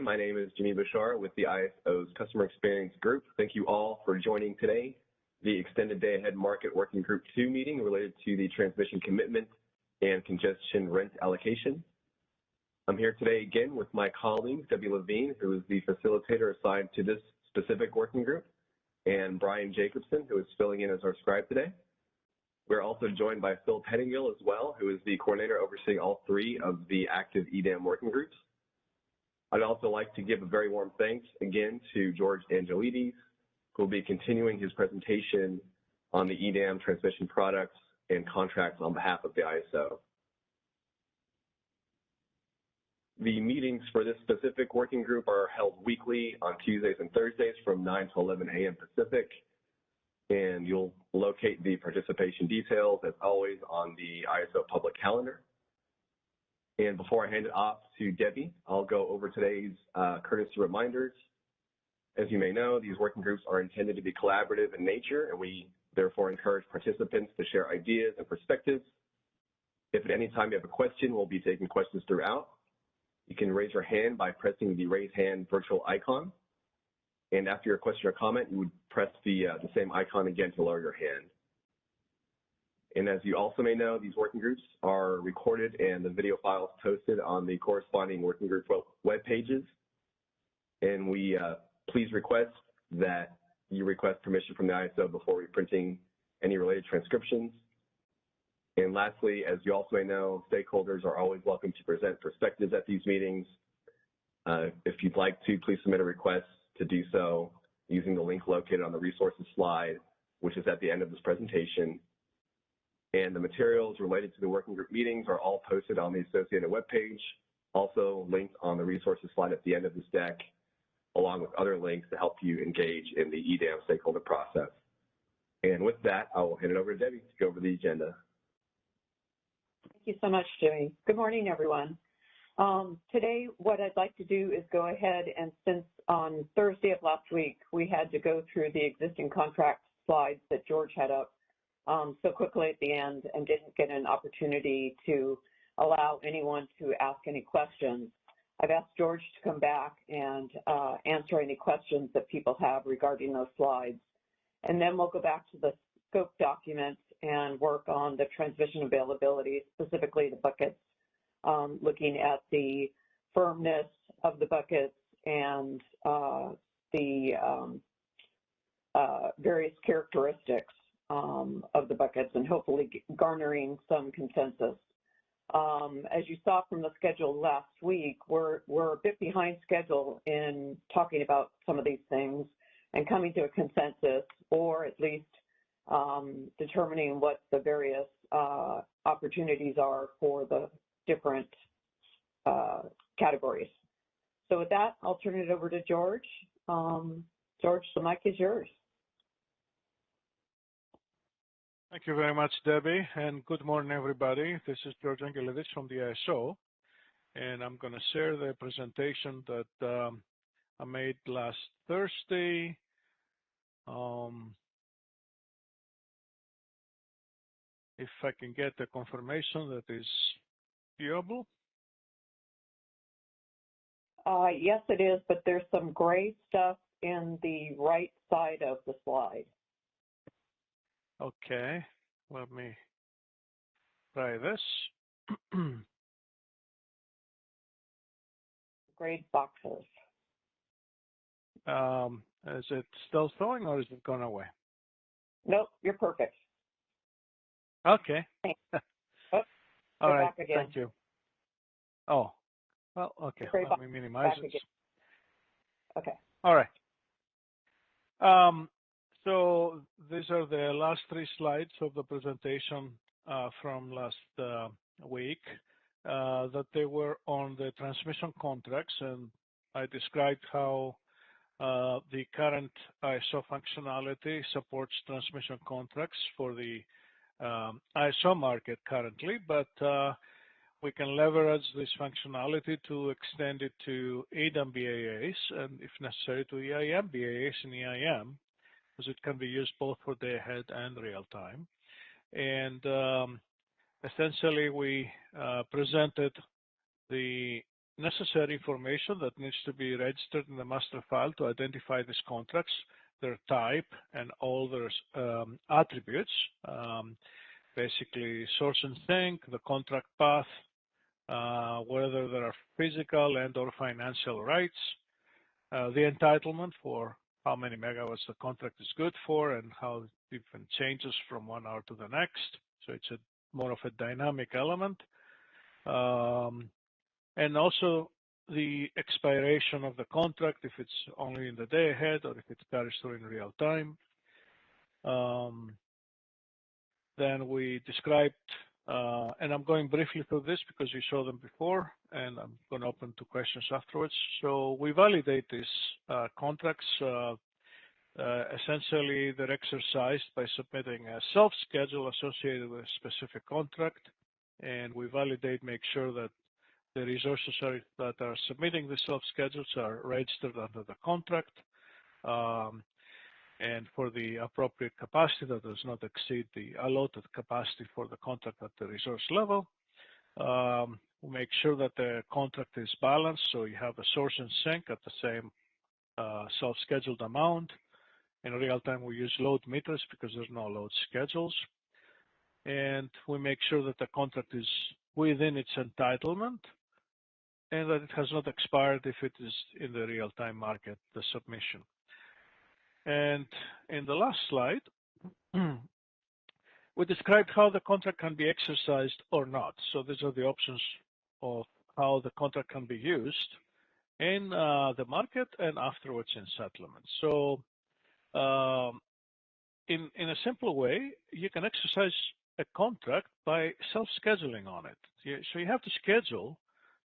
My name is Jimmy Bashar with the ISO's Customer Experience Group. Thank you all for joining today, the Extended Day Ahead Market Working Group 2 meeting related to the transmission commitment and congestion rent allocation. I'm here today again with my colleague, Debbie Levine, who is the facilitator assigned to this specific working group, and Brian Jacobson, who is filling in as our scribe today. We're also joined by Phil Pettingill as well, who is the coordinator overseeing all three of the active EDAM working groups. I'd also like to give a very warm thanks again to George Angelidis, who will be continuing his presentation on the EDAM transmission products and contracts on behalf of the ISO. The meetings for this specific working group are held weekly on Tuesdays and Thursdays from 9 to 11 a.m. Pacific, and you'll locate the participation details, as always, on the ISO public calendar. And before I hand it off to Debbie, I'll go over today's courtesy reminders. As you may know, these working groups are intended to be collaborative in nature, and we therefore encourage participants to share ideas and perspectives. If at any time you have a question, we'll be taking questions throughout. You can raise your hand by pressing the raise hand virtual icon. And after your question or comment, you would press the same icon again to lower your hand. And as you also may know, these working groups are recorded and the video files posted on the corresponding working group web pages. And we please request that you request permission from the ISO before reprinting any related transcriptions. And lastly, as you also may know, stakeholders are always welcome to present perspectives at these meetings. If you'd like to, please submit a request to do so using the link located on the resources slide, which is at the end of this presentation. And the materials related to the working group meetings are all posted on the associated webpage, also linked on the resources slide at the end of this deck, along with other links to help you engage in the EDAM stakeholder process. And with that, I will hand it over to Debbie to go over the agenda. Thank you so much, Jimmy. Good morning, everyone. Today, what I'd like to do is go ahead and, since on Thursday of last week, we had to go through the existing contract slides that George had up so quickly at the end and didn't get an opportunity to allow anyone to ask any questions. I've asked George to come back and answer any questions that people have regarding those slides. And then we'll go back to the scope document and work on the transmission availability, specifically the buckets, looking at the firmness of the buckets and the various characteristics of the buckets, and hopefully garnering some consensus. As you saw from the schedule last week, we're a bit behind schedule in talking about some of these things and coming to a consensus, or at least determining what the various opportunities are for the different categories. So with that, I'll turn it over to George. George, the mic is yours. Thank you very much, Debbie, and good morning, everybody. This is George Angelidis from the ISO, and I'm going to share the presentation that I made last Thursday. If I can get a confirmation that is viewable. Yes, it is, but there's some gray stuff in the right side of the slide. Okay, let me try this. Gray boxes. Is it still showing or is it gone away? Nope, you're perfect. Okay. Oh, all right, back again. thank you. Oh, well, okay, let me minimize it. Okay. All right. So these are the last three slides of the presentation from last week that they were on the transmission contracts, and I described how the current ISO functionality supports transmission contracts for the ISO market currently, but we can leverage this functionality to extend it to EDAM BAAs and, if necessary, to EIM BAAs and EIM, because it can be used both for day ahead and real time. And essentially, we presented the necessary information that needs to be registered in the master file to identify these contracts, their type, and all their attributes. Basically, source and sink, the contract path, whether there are physical and or financial rights, the entitlement for how many megawatts the contract is good for and how it even changes from 1 hour to the next. So it's more of a dynamic element. And also the expiration of the contract, if it's only in the day ahead or if it carries through in real time. Then we described, and I'm going briefly through this because you saw them before, and I'm going to open to questions afterwards. So we validate these contracts. Essentially, they're exercised by submitting a self-schedule associated with a specific contract, and we validate, make sure that the resources that are submitting the self-schedules are registered under the contract, and for the appropriate capacity that does not exceed the allotted capacity for the contract at the resource level. We make sure that the contract is balanced, so you have a source and sink at the same self-scheduled amount. In real time, we use load meters because there's no load schedules. And we make sure that the contract is within its entitlement and that it has not expired if it is in the real-time market, the submission. And in the last slide, we described how the contract can be exercised or not. So these are the options of how the contract can be used in the market and afterwards in settlement. So in a simple way, you can exercise a contract by self-scheduling on it. So you have to schedule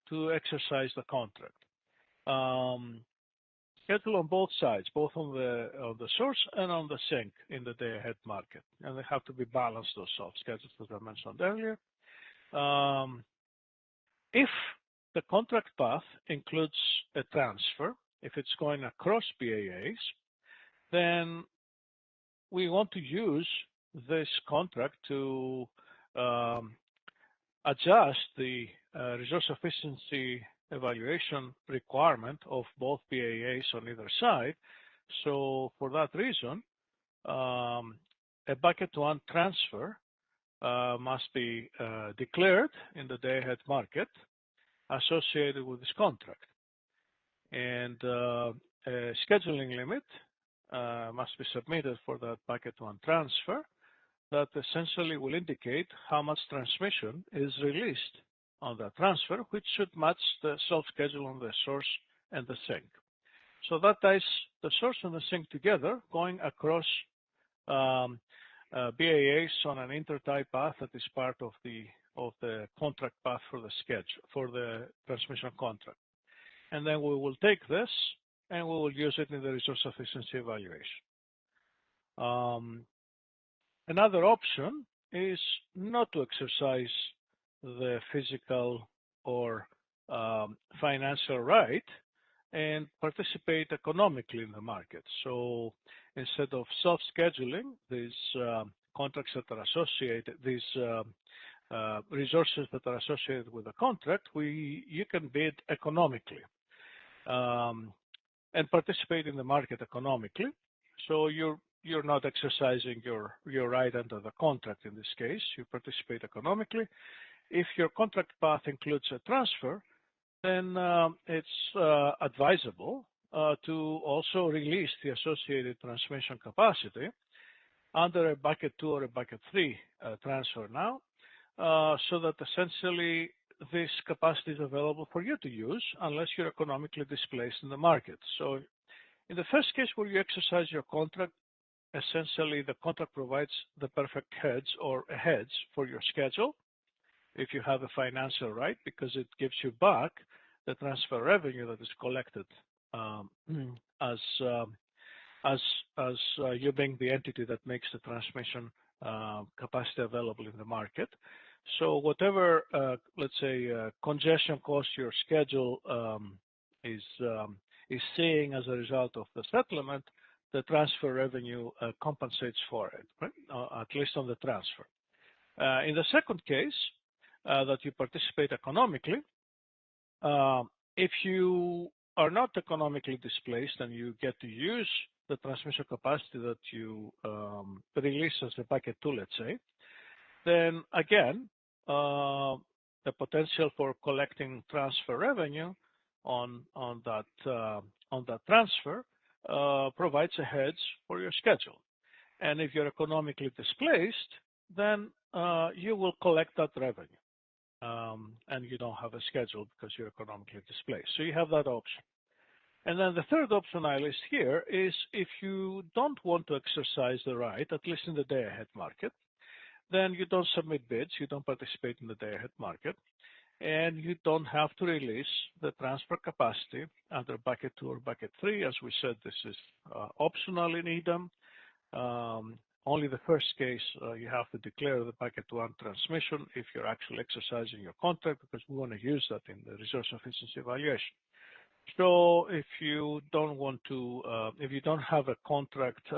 to exercise the contract. Schedule on both sides, both on the source and on the sink in the day-ahead market. And they have to be balanced, those self-schedules, as I mentioned earlier. If the contract path includes a transfer, if it's going across BAAs, then we want to use this contract to adjust the resource efficiency evaluation requirement of both BAAs on either side. So for that reason, a bucket one transfer must be declared in the day-ahead market associated with this contract. And a scheduling limit must be submitted for that bucket one transfer that essentially will indicate how much transmission is released on that transfer, which should match the self-schedule on the source and the sink. So that ties the source and the sink together, going across BAAs on an intertie path that is part of the contract path for the schedule, for the transmission contract. And then we will take this and we will use it in the resource efficiency evaluation. Another option is not to exercise the physical or financial right and participate economically in the market. So instead of self-scheduling these contracts that are associated, these resources that are associated with the contract, you can bid economically and participate in the market economically. So you're not exercising your right under the contract in this case. You participate economically. If your contract path includes a transfer, then it's advisable to also release the associated transmission capacity under a bucket 2 or a bucket 3 transfer now, so that essentially this capacity is available for you to use unless you're economically displaced in the market. So in the first case where you exercise your contract, essentially the contract provides the perfect hedge or a hedge for your schedule if you have a financial right, because it gives you back the transfer revenue that is collected as you being the entity that makes the transmission capacity available in the market. So whatever, let's say, congestion cost your schedule is seeing as a result of the settlement, the transfer revenue compensates for it, right? At least on the transfer. In the second case, that you participate economically, If you are not economically displaced and you get to use the transmission capacity that you release as a bucket 2, let's say, then again, the potential for collecting transfer revenue on that transfer provides a hedge for your schedule. And if you're economically displaced, then you will collect that revenue. And you don't have a schedule because you're economically displaced. So you have that option. And then the third option I list here is if you don't want to exercise the right, at least in the day-ahead market, then you don't submit bids, you don't participate in the day-ahead market, and you don't have to release the transfer capacity under bucket 2 or bucket 3. As we said, this is optional in EDAM. Only the first case you have to declare the bucket 1 transmission if you're actually exercising your contract, because we want to use that in the resource efficiency evaluation. So if you don't want to, if you don't have a contract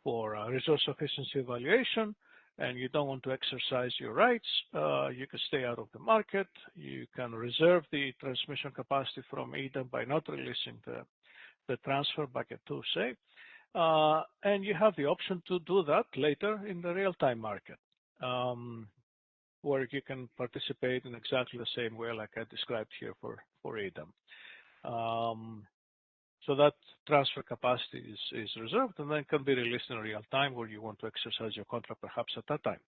for resource efficiency evaluation and you don't want to exercise your rights, you can stay out of the market. You can reserve the transmission capacity from EDAM by not releasing the transfer bucket 2, say. And you have the option to do that later in the real-time market, where you can participate in exactly the same way like I described here for EDAM. So that transfer capacity is reserved and then can be released in real time where you want to exercise your contract perhaps at that time.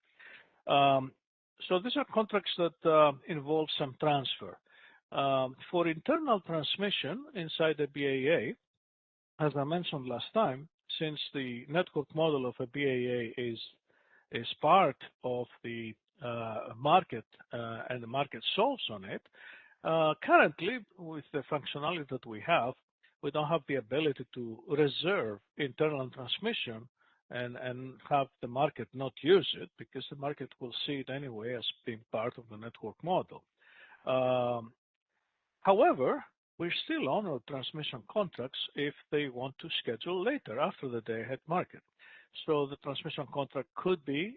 So these are contracts that involve some transfer. For internal transmission inside the BAA, as I mentioned last time, since the network model of a BAA is part of the market and the market solves on it, currently with the functionality that we don't have the ability to reserve internal transmission and have the market not use it because the market will see it anyway as being part of the network model. However, we still honor transmission contracts if they want to schedule later after the day-ahead market. So the transmission contract could be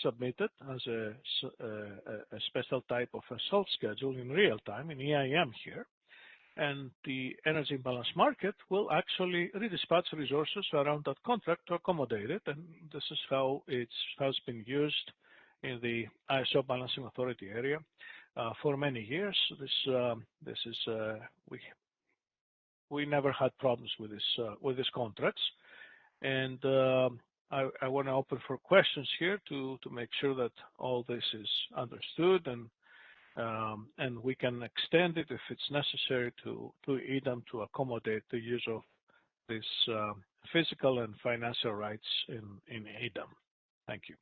submitted as a special type of a self-schedule in real time, in EIM here. And the energy imbalance market will actually redispatch resources around that contract to accommodate it. And this is how it has been used in the ISO Balancing Authority area for many years. We never had problems with these contracts. And I want to open for questions here to make sure that all this is understood and we can extend it if it's necessary to EDAM to accommodate the use of these physical and financial rights in EDAM. Thank you.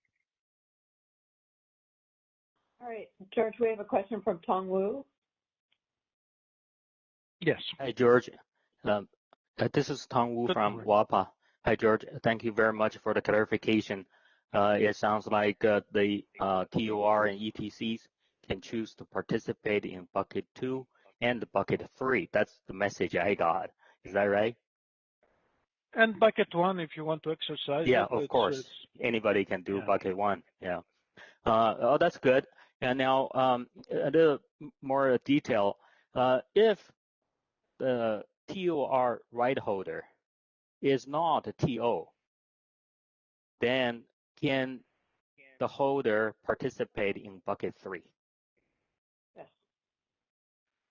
All right, George, we have a question from Tong Woo. Yes. Hi, George. This is Tong Woo from WAPA. Hi, George. Thank you very much for the clarification. It sounds like the TOR and ETCs can choose to participate in bucket 2 and bucket 3. That's the message I got. Is that right? And bucket 1, if you want to exercise. Yeah, of course. Anybody can do bucket 1. Yeah. Oh, that's good. And now a little more detail. If the TOR right holder is not a TO, then can the holder participate in bucket 3? Yes.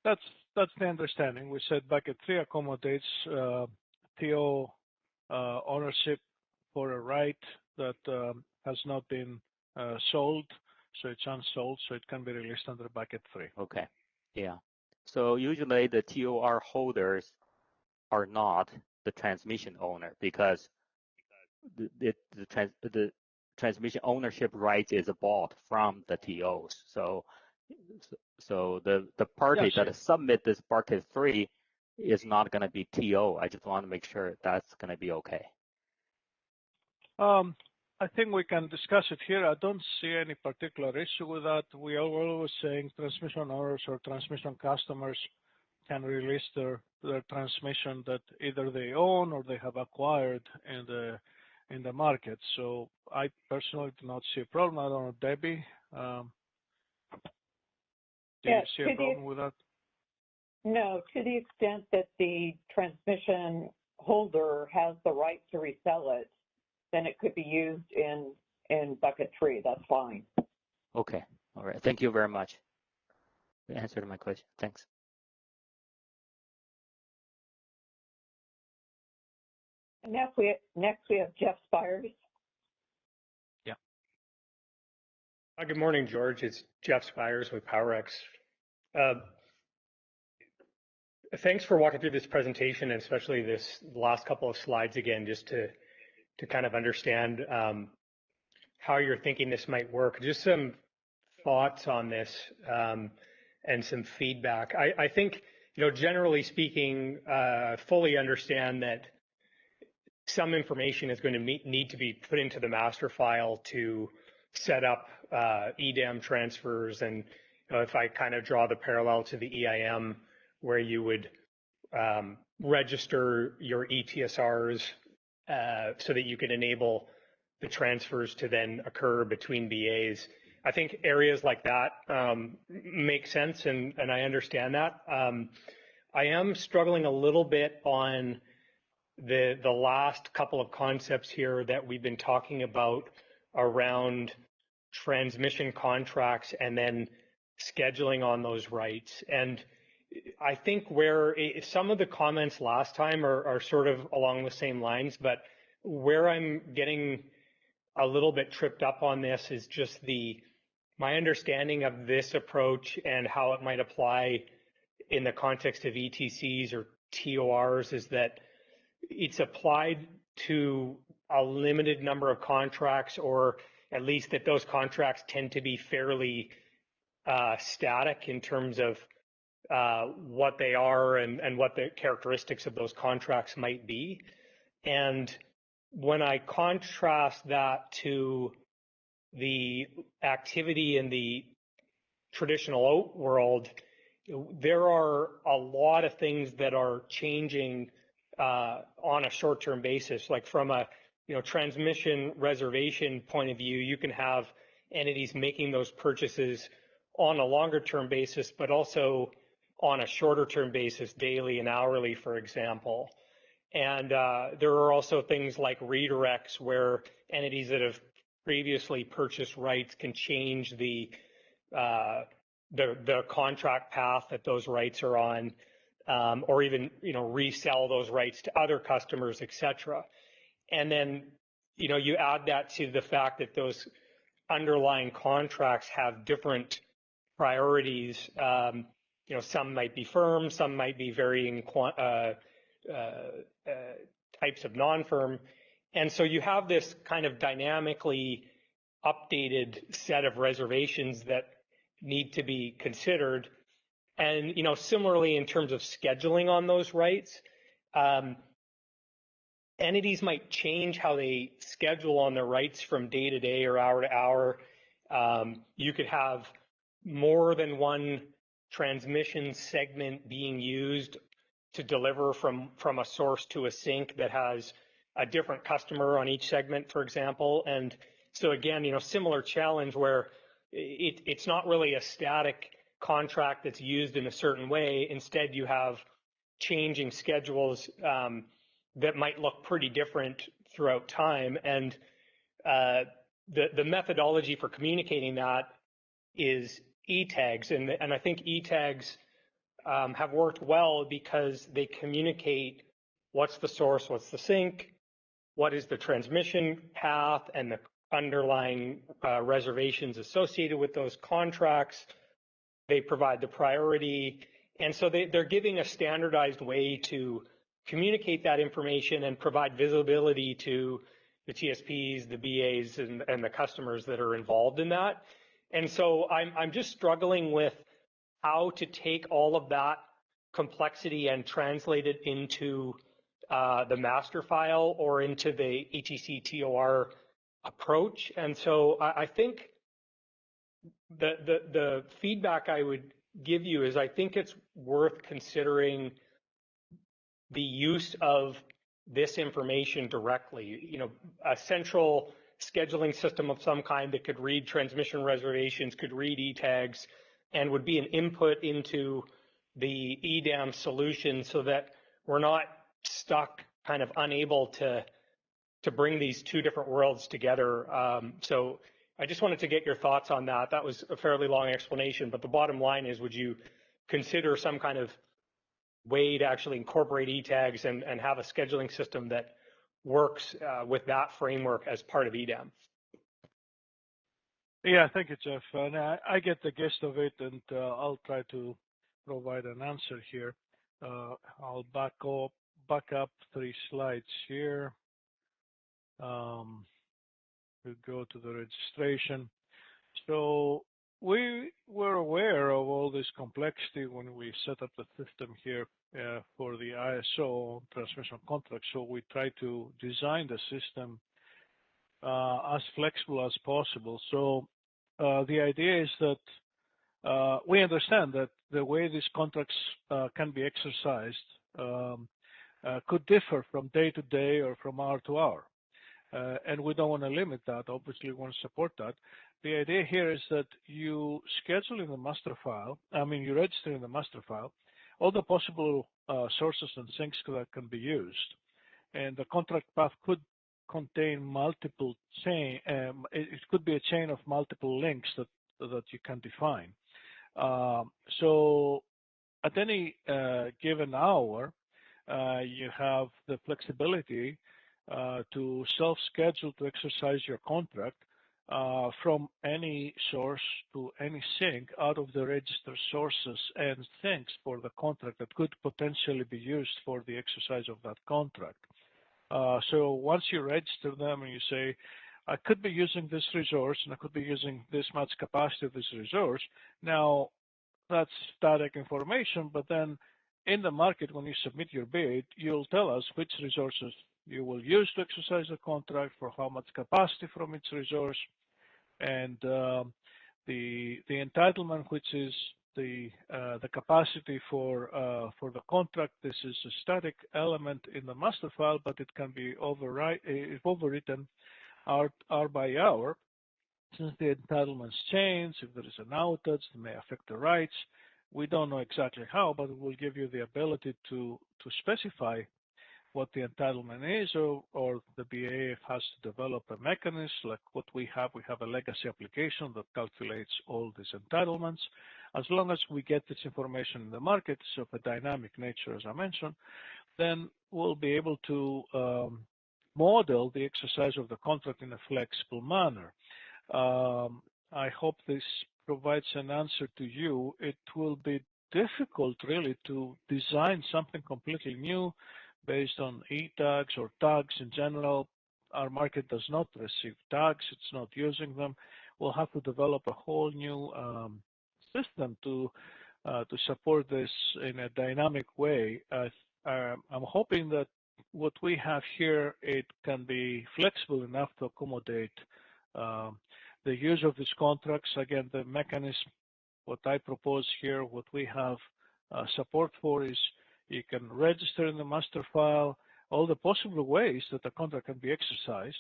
That's the understanding. We said bucket 3 accommodates TO ownership for a right that has not been sold, so it's unsold, so it can be released under bucket 3. Okay. Yeah. So usually the TOR holders are not the transmission owner because the transmission ownership rights is bought from the TOs. So the party that submit this bucket 3 is not going to be TO. I just want to make sure that's going to be okay. I think we can discuss it here. I don't see any particular issue with that. We are always saying transmission owners or transmission customers can release their transmission that either they own or they have acquired in the market. So I personally do not see a problem. I don't know, Debbie, do you see a problem with that? No, to the extent that the transmission holder has the right to resell it, then it could be used in bucket 3. That's fine. Okay. All right. Thank you very much. You answered my question. Thanks. And next we have Jeff Spires. Yeah. Good morning, George. It's Jeff Spires with PowerX. Thanks for walking through this presentation, and especially this last couple of slides again, just to kind of understand how you're thinking this might work. Just some thoughts on this and some feedback. I think, generally speaking, fully understand that some information is going to need to be put into the master file to set up EDAM transfers. And if I kind of draw the parallel to the EIM, where you would register your ETSRs so that you can enable the transfers to then occur between BAs. I think areas like that make sense, and I understand that. I am struggling a little bit on the last couple of concepts here that we've been talking about around transmission contracts and then scheduling on those rights. And I think where some of the comments last time are sort of along the same lines, but where I'm getting a little bit tripped up on this is just my understanding of this approach and how it might apply in the context of ETCs or TORs is that it's applied to a limited number of contracts, or at least that those contracts tend to be fairly static in terms of what they are and what the characteristics of those contracts might be. And when I contrast that to the activity in the traditional OAT world, there are a lot of things that are changing on a short-term basis. Like from a transmission reservation point of view, you can have entities making those purchases on a longer-term basis, but also on a shorter-term basis, daily and hourly, for example. And there are also things like redirects where entities that have previously purchased rights can change the contract path that those rights are on, or even resell those rights to other customers, et cetera. And then you add that to the fact that those underlying contracts have different priorities. Some might be firm, some might be varying types of non-firm. And so you have this kind of dynamically updated set of reservations that need to be considered. And, similarly in terms of scheduling on those rights, entities might change how they schedule on their rights from day to day or hour to hour. You could have more than one transmission segment being used to deliver from a source to a sink that has a different customer on each segment, for example. And so again, similar challenge where it's not really a static contract that's used in a certain way. Instead, you have changing schedules that might look pretty different throughout time. And the methodology for communicating that is E-tags. And I think E-tags have worked well because they communicate what's the source, what's the sink, what is the transmission path, and the underlying reservations associated with those contracts. They provide the priority. And so they're giving a standardized way to communicate that information and provide visibility to the TSPs, the BAs, and the customers that are involved in that. And so I'm just struggling with how to take all of that complexity and translate it into the master file or into the ETC TOR approach. And so I think the feedback I would give you is I think it's worth considering the use of this information directly. A central scheduling system of some kind that could read transmission reservations, could read E-tags, and would be an input into the EDAM solution so that we're not stuck kind of unable to bring these two different worlds together. So I just wanted to get your thoughts on that. That was a fairly long explanation, but the bottom line is, would you consider some kind of way to actually incorporate e-tags and have a scheduling system that works with that framework as part of EDAM? Yeah, thank you, Jeff. And I get the gist of it, and I'll try to provide an answer here. I'll back up 3 slides here. We'll go to the registration. So we were aware of all this complexity when we set up the system here for the ISO transmission contract. So we try to design the system as flexible as possible. So the idea is that we understand that the way these contracts can be exercised could differ from day to day or from hour to hour. And we don't want to limit that. Obviously, we want to support that. The idea here is that you schedule in the master file, you register in the master file, all the possible sources and sinks that can be used. And the contract path could contain multiple chain, it could be a chain of multiple links that you can define. So at any given hour, you have the flexibility to self-schedule to exercise your contract from any source to any sink out of the registered sources and sinks for the contract that could potentially be used for the exercise of that contract. So once you register them and you say, I could be using this resource and I could be using this much capacity of this resource, now that's static information, but then in the market, when you submit your bid, you'll tell us which resources you will use to exercise the contract, for how much capacity from each resource, and the entitlement, which is the capacity for the contract. This is a static element in the master file, but it can be overwritten hour by hour. Since the entitlements change, if there is an outage, it may affect the rights. We don't know exactly how, but it will give you the ability to specify what the entitlement is, or the BA has to develop a mechanism like what we have. We have a legacy application that calculates all these entitlements. As long as we get this information in the market, so of a dynamic nature, as I mentioned, then we'll be able to model the exercise of the contract in a flexible manner. I hope this provides an answer to you. It will be difficult really to design something completely new based on e-tags or tags in general. Our market does not receive tags. It's not using them. We'll have to develop a whole new system to support this in a dynamic way. I'm hoping that what we have here, it can be flexible enough to accommodate the use of these contracts. Again, the mechanism, what I propose here, what we have support for is you can register in the master file all the possible ways that the contract can be exercised.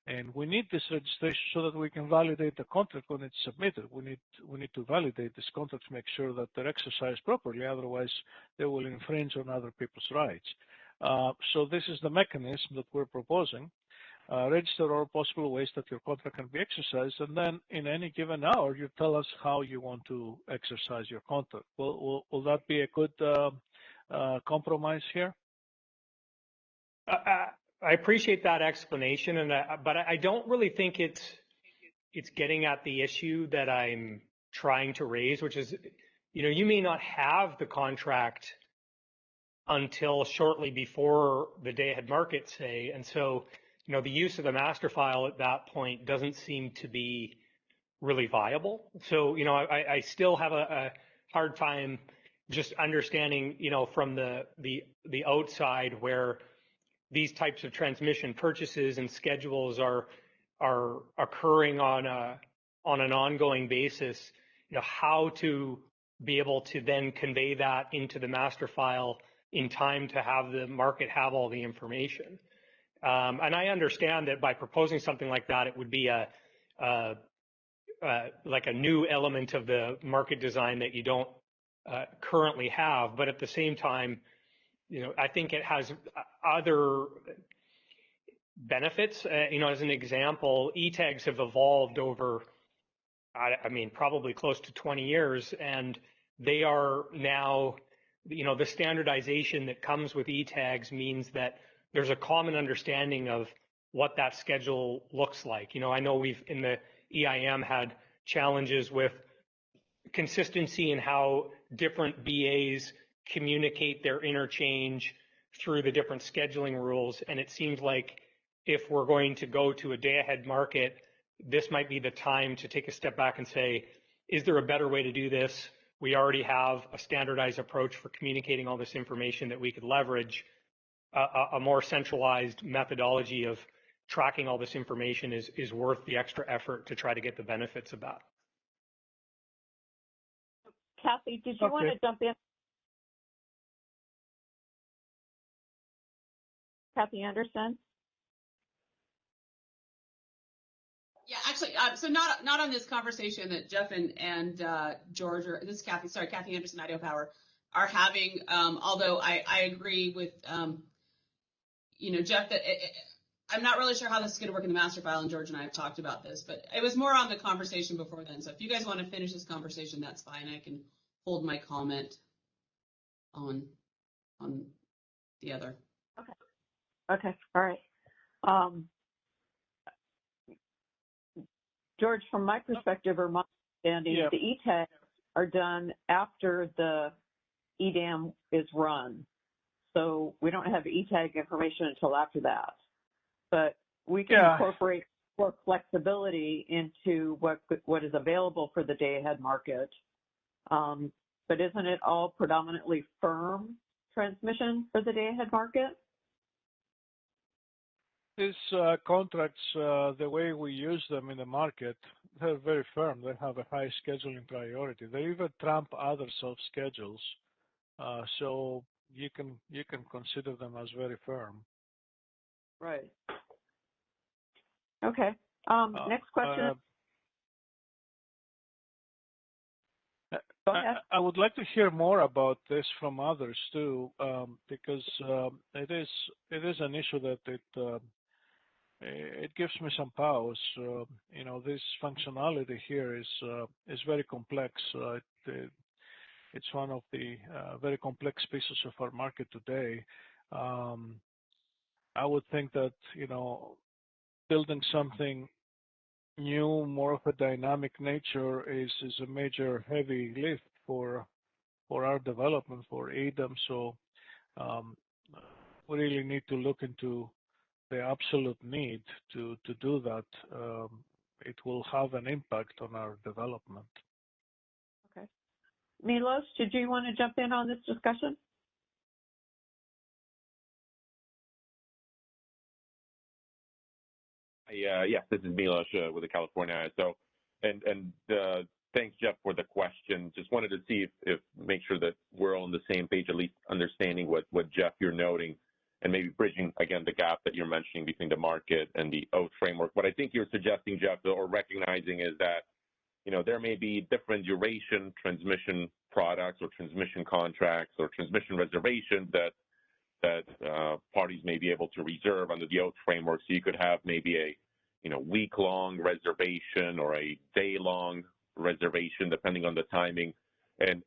And we need this registration so that we can validate the contract when it's submitted. We need to validate this contract to make sure that they're exercised properly. Otherwise, they will infringe on other people's rights. So this is the mechanism that we're proposing. Register all possible ways that your contract can be exercised, and then in any given hour, you tell us how you want to exercise your contract. Will that be a good compromise here? I appreciate that explanation, but I don't really think it's getting at the issue that I'm trying to raise, which is, you may not have the contract until shortly before the day-ahead market, say, and so the use of the master file at that point doesn't seem to be really viable. So I still have a hard time just understanding from the outside where these types of transmission purchases and schedules are occurring on an ongoing basis, how to be able to then convey that into the master file in time to have the market have all the information. And I understand that by proposing something like that, it would be like a new element of the market design that you don't currently have. But at the same time, I think it has other benefits. As an example, e-tags have evolved over, probably close to 20 years, and they are now, the standardization that comes with e-tags means that there's a common understanding of what that schedule looks like. I know we've in the EIM had challenges with consistency in how different BAs communicate their interchange through the different scheduling rules. And it seems like if we're going to go to a day-ahead market, this might be the time to take a step back and say, is there a better way to do this? We already have a standardized approach for communicating all this information that we could leverage. A more centralized methodology of tracking all this information is worth the extra effort to try to get the benefits of that. Kathy, did you want to jump in? Kathy Anderson? Yeah, actually, so not on this conversation that Jeff and George, or this is Kathy, sorry, Kathy Anderson, Idaho Power, are having, although I agree with, Jeff, that I'm not really sure how this is going to work in the Masterfile, and George and I have talked about this, but it was more on the conversation before then. So if you guys want to finish this conversation, that's fine. I can hold my comment on the other. Okay, all right. George, from my perspective or my understanding, the e-tags are done after the EDAM is run. So we don't have e-tag information until after that. But we can incorporate more flexibility into what is available for the day-ahead market. But isn't it all predominantly firm transmission for the day-ahead market? These contracts, the way we use them in the market, they're very firm. They have a high scheduling priority. They even trump other soft schedules. So you can consider them as very firm. Right. Okay. Next question. Go ahead. I would like to hear more about this from others too, because it is an issue that it gives me some pause. This functionality here is very complex. It's one of the very complex pieces of our market today. I would think that building something new, more of a dynamic nature, is a major heavy lift for our development for EDAM. So we really need to look into the absolute need to do that. It will have an impact on our development. Okay. Milos, did you want to jump in on this discussion? Yes, this is Milos with the California ISO. And thanks, Jeff, for the question. Just wanted to see if make sure that we're all on the same page, at least understanding what Jeff, you're noting, and maybe bridging, again, the gap that you're mentioning between the market and the OATH framework. What I think you're suggesting, Jeff, or recognizing is that, there may be different duration transmission products or transmission contracts or transmission reservations that parties may be able to reserve under the OATH framework. So you could have maybe a week-long reservation or a day-long reservation, depending on the timing. And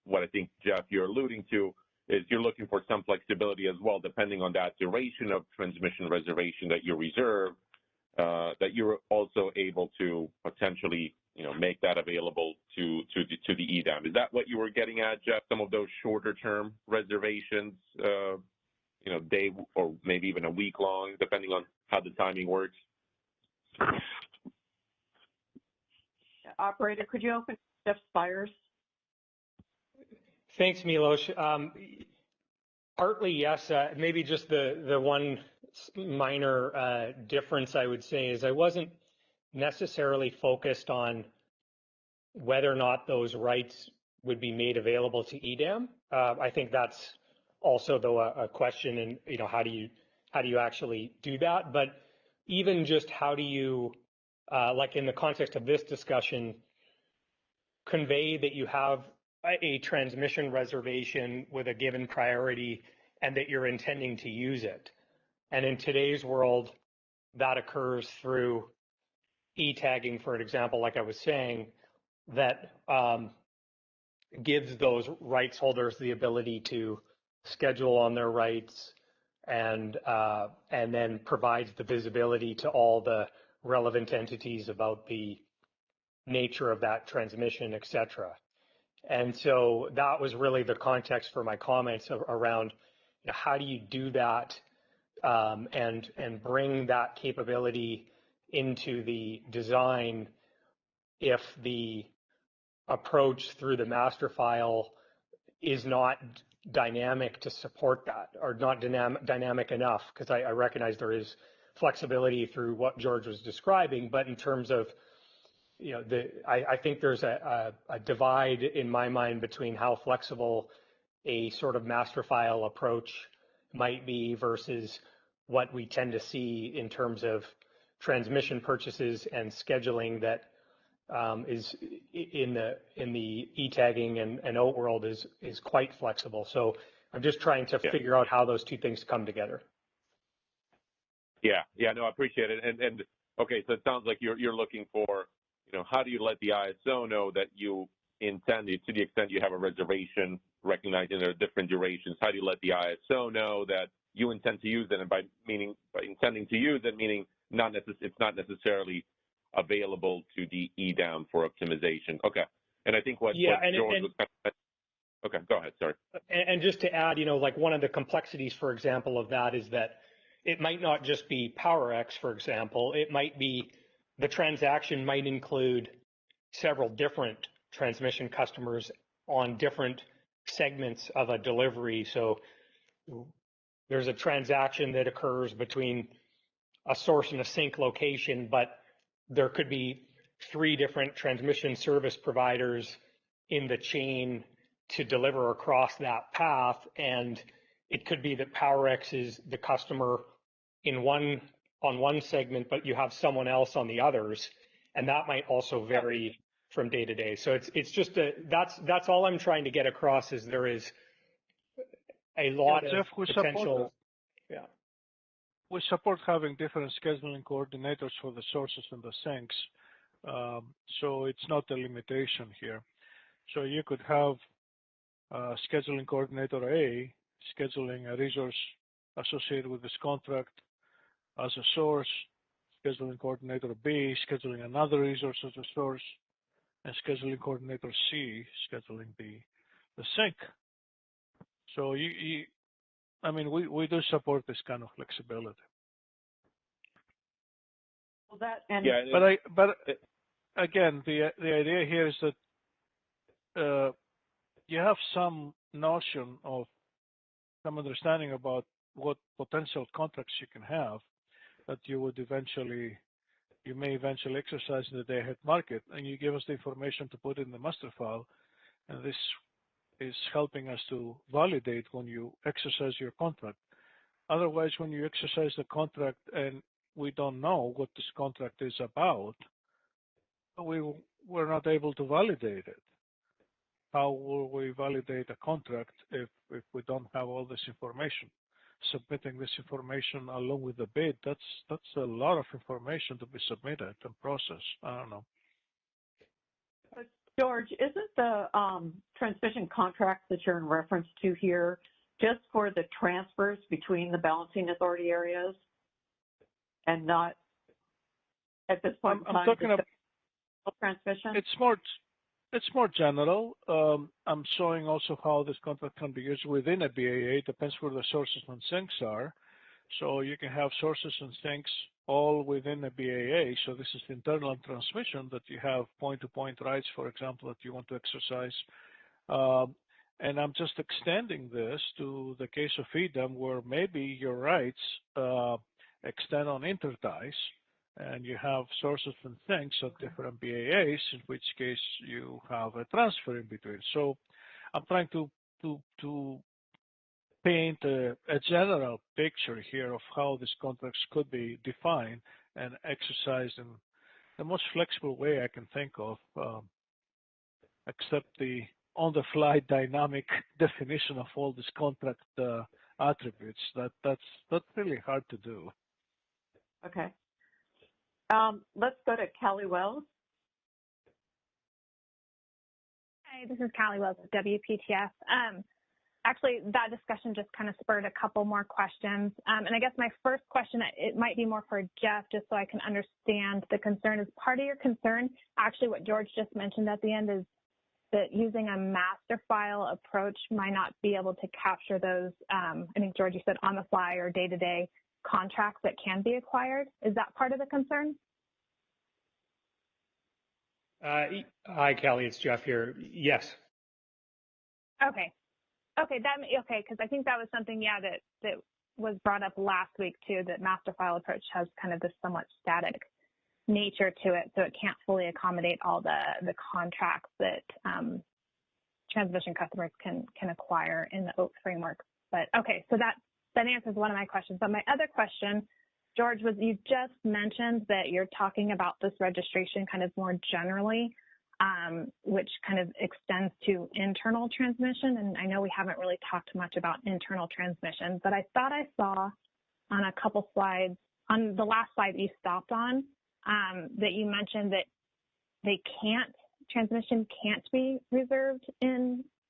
what I think, Jeff, you're alluding to is you're looking for some flexibility as well, depending on that duration of transmission reservation that you reserve, that you're also able to potentially make that available to the EDAM. Is that what you were getting at, Jeff? Some of those shorter-term reservations, day or maybe even a week long, depending on how the timing works? Operator, could you open Jeff Spires? Thanks, Milos. Partly, yes. Maybe just the one minor difference I would say is I wasn't necessarily focused on whether or not those rights would be made available to EDAM. I think that's also, though, a question, and how do you actually do that? But even just how do you, like in the context of this discussion, convey that you have a transmission reservation with a given priority and that you're intending to use it. And in today's world, that occurs through e-tagging, for example, like I was saying, that gives those rights holders the ability to schedule on their rights and then provides the visibility to all the relevant entities about the nature of that transmission, et cetera. And so that was really the context for my comments around, you know, how do you do that and bring that capability into the design if the approach through the Masterfile is not dynamic to support that, or not dynamic enough, because I recognize there is flexibility through what George was describing, but in terms of, you know, I think there's a divide in my mind between how flexible a sort of Masterfile approach might be versus what we tend to see in terms of transmission purchases and scheduling that is in the e-tagging and OAT world is quite flexible. So I'm just trying to figure out how those two things come together. Yeah, no, I appreciate it. And okay, so it sounds like you're looking for, you know, how do you let the ISO know that you intend, to the extent you have a reservation, recognizing there are different durations, how do you let the ISO know that you intend to use it, and by intending to use it, meaning it's not necessarily available to the EDAM for optimization. Okay, and I think what George was kind of, okay, go ahead, sorry. And just to add, you know, like one of the complexities, for example, of that is that it might not just be PowerX, for example, it might be the transaction might include several different transmission customers on different segments of a delivery. So there's a transaction that occurs between a source and a sink location, but there could be 3 different transmission service providers in the chain to deliver across that path. And it could be that PowerX is the customer on one segment, but you have someone else on the others. And that might also vary from day to day. So it's just that's all I'm trying to get across, is there is a lot of potential. We support having different scheduling coordinators for the sources and the sinks. So it's not a limitation here. So you could have scheduling coordinator A scheduling a resource associated with this contract as a source, scheduling coordinator B scheduling another resource as a source, and scheduling coordinator C scheduling the sink. So I mean, we do support this kind of flexibility. Well, that and but again, the idea here is that you have some notion of some understanding about what potential contracts you can have that you may eventually exercise in the day-ahead market, and you give us the information to put in the master file, and this is helping us to validate when you exercise your contract. Otherwise, when you exercise the contract and we don't know what this contract is about, we're not able to validate it. How will we validate a contract if we don't have all this information? Submitting this information along with the bid, that's a lot of information to be submitted and processed. I don't know. George, isn't the transmission contract that you're in reference to here just for the transfers between the balancing authority areas and not at this point in time? I'm talking about transmission? It's more general. I'm showing also how this contract can be used within a BAA. It depends where the sources and sinks are. So you can have sources and sinks all within a BAA. So this is internal transmission that you have point-to-point rights, for example, that you want to exercise. And I'm just extending this to the case of EDAM, where maybe your rights extend on interties, and you have sources and sinks of different BAAs, in which case you have a transfer in between. So I'm trying to paint a general picture here of how these contracts could be defined and exercised in the most flexible way I can think of, except the on-the-fly dynamic definition of all these contract attributes. That's really hard to do. Okay. Let's go to Callie Wells. Hi, this is Callie Wells with WPTF. Actually, that discussion just kind of spurred a couple more questions. And I guess my first question, it might be more for Jeff, just so I can understand the concern. Is part of your concern actually what George just mentioned at the end, is that using a master file approach might not be able to capture those, I think George, you said on the fly or day-to-day contracts that can be acquired? Is that part of the concern? Hi, Callie, it's Jeff here. Yes. Okay. Okay, because I think that was something, that was brought up last week too, that Masterfile approach has kind of this somewhat static nature to it, so it can't fully accommodate all the contracts that transmission customers can acquire in the OAK framework. But okay, so that answers one of my questions. But my other question, George, was you just mentioned that you're talking about this registration kind of more generally, which kind of extends to internal transmission. And I know we haven't really talked much about internal transmission, but I thought I saw on a couple slides, on the last slide you stopped on, that you mentioned that transmission can't be reserved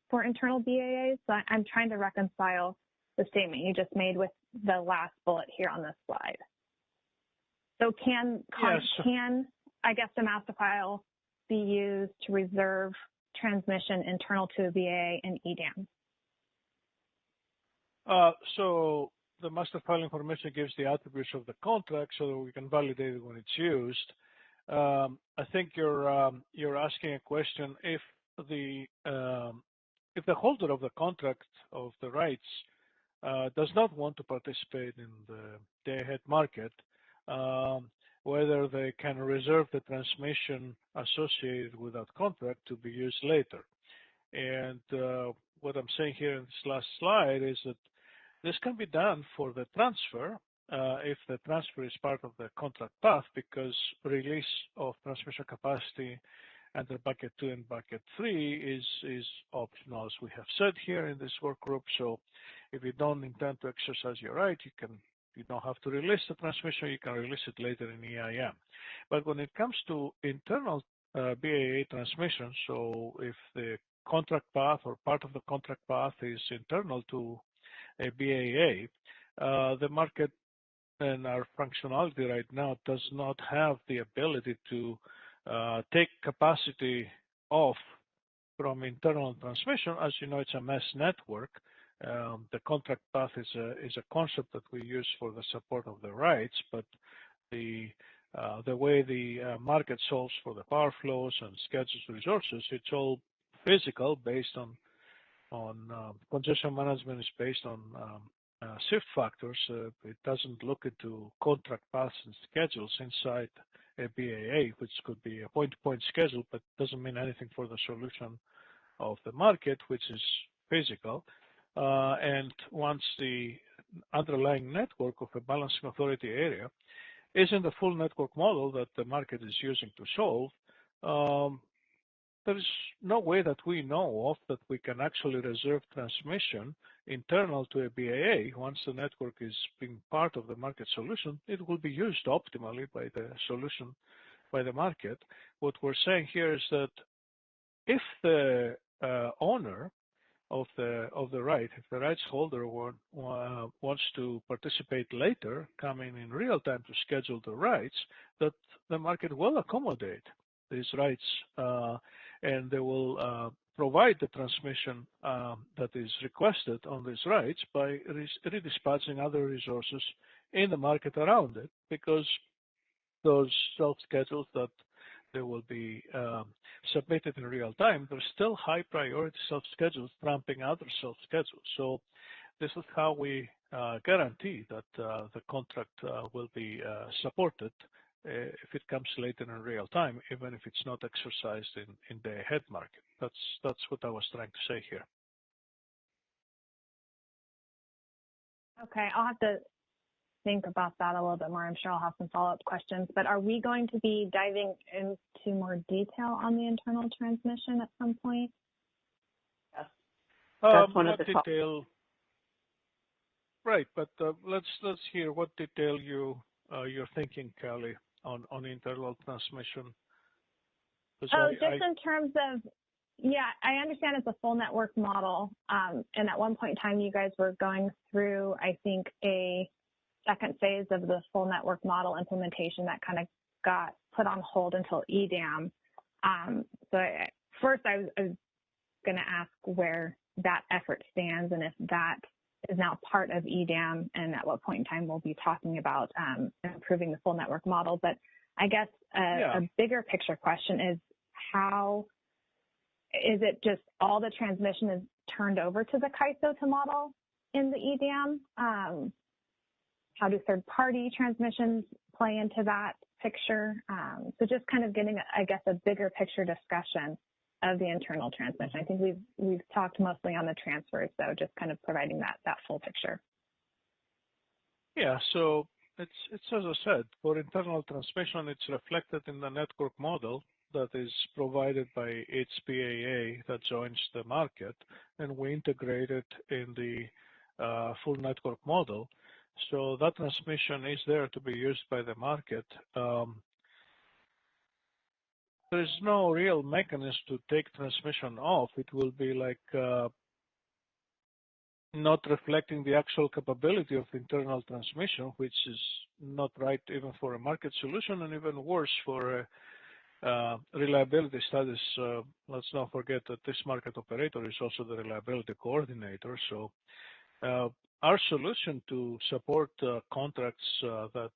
for internal BAAs. So I'm trying to reconcile the statement you just made with the last bullet here on this slide. So can I guess the Masterfile be used to reserve transmission internal to a BAA and EDAM? So the Masterfile information gives the attributes of the contract so that we can validate it when it's used. I think you're asking a question if the holder of the contract of the rights does not want to participate in the day-ahead market, whether they can reserve the transmission associated with that contract to be used later. And what I'm saying here in this last slide is that this can be done for the transfer if the transfer is part of the contract path, because release of transmission capacity under bucket 2 and bucket 3 is optional, as we have said here in this work group. So if you don't intend to exercise your right, you don't have to release the transmission, you can release it later in EIM. But when it comes to internal BAA transmission, so if the contract path or part of the contract path is internal to a BAA, the market and our functionality right now does not have the ability to take capacity off from internal transmission. As you know, it's a mesh network. The contract path is a concept that we use for the support of the rights, but the way the market solves for the power flows and schedules resources, it's all physical, based on congestion management is based on shift factors. It doesn't look into contract paths and schedules inside a BAA, which could be a point-to-point schedule, but doesn't mean anything for the solution of the market, which is physical. And once the underlying network of a balancing authority area isn't the full network model that the market is using to solve, there is no way that we know of that we can actually reserve transmission internal to a BAA. Once the network is being part of the market solution, it will be used optimally by the solution, by the market. What we're saying here is that if the owner of the right, if the rights holder wants to participate later, coming in real time to schedule the rights, that the market will accommodate these rights, and they will provide the transmission that is requested on these rights by redispatching other resources in the market around it, because those self-schedules that they will be submitted in real time, there's still high priority self-schedules trumping other self-schedules. So this is how we guarantee that the contract will be supported if it comes later in real time, even if it's not exercised in the ahead market. That's what I was trying to say here. Okay, I'll have to think about that a little bit more. I'm sure I'll have some follow-up questions, but are we going to be diving into more detail on the internal transmission at some point? That's one of What the top. detail? Right, but let's hear what detail you're thinking, Callie, on internal transmission. Just in terms of, yeah, I understand it's a full network model, and at one point in time, you guys were going through, I think, a second phase of the full network model implementation that kind of got put on hold until EDAM. First, I was going to ask where that effort stands and if that is now part of EDAM and at what point in time we'll be talking about improving the full network model. But I guess a bigger picture question is how is it just all the transmission is turned over to the KISO to model in the EDAM? How do third-party transmissions play into that picture? So just kind of getting, I guess, a bigger picture discussion of the internal transmission. I think we've talked mostly on the transfers, though, just kind of providing that full picture. Yeah, so it's as I said, for internal transmission, it's reflected in the network model that is provided by HPAA that joins the market, and we integrate it in the full network model. So that transmission is there to be used by the market. There's no real mechanism to take transmission off. It will be like not reflecting the actual capability of internal transmission, which is not right even for a market solution, and even worse for reliability studies. Let's not forget that this market operator is also the reliability coordinator. So our solution to support contracts that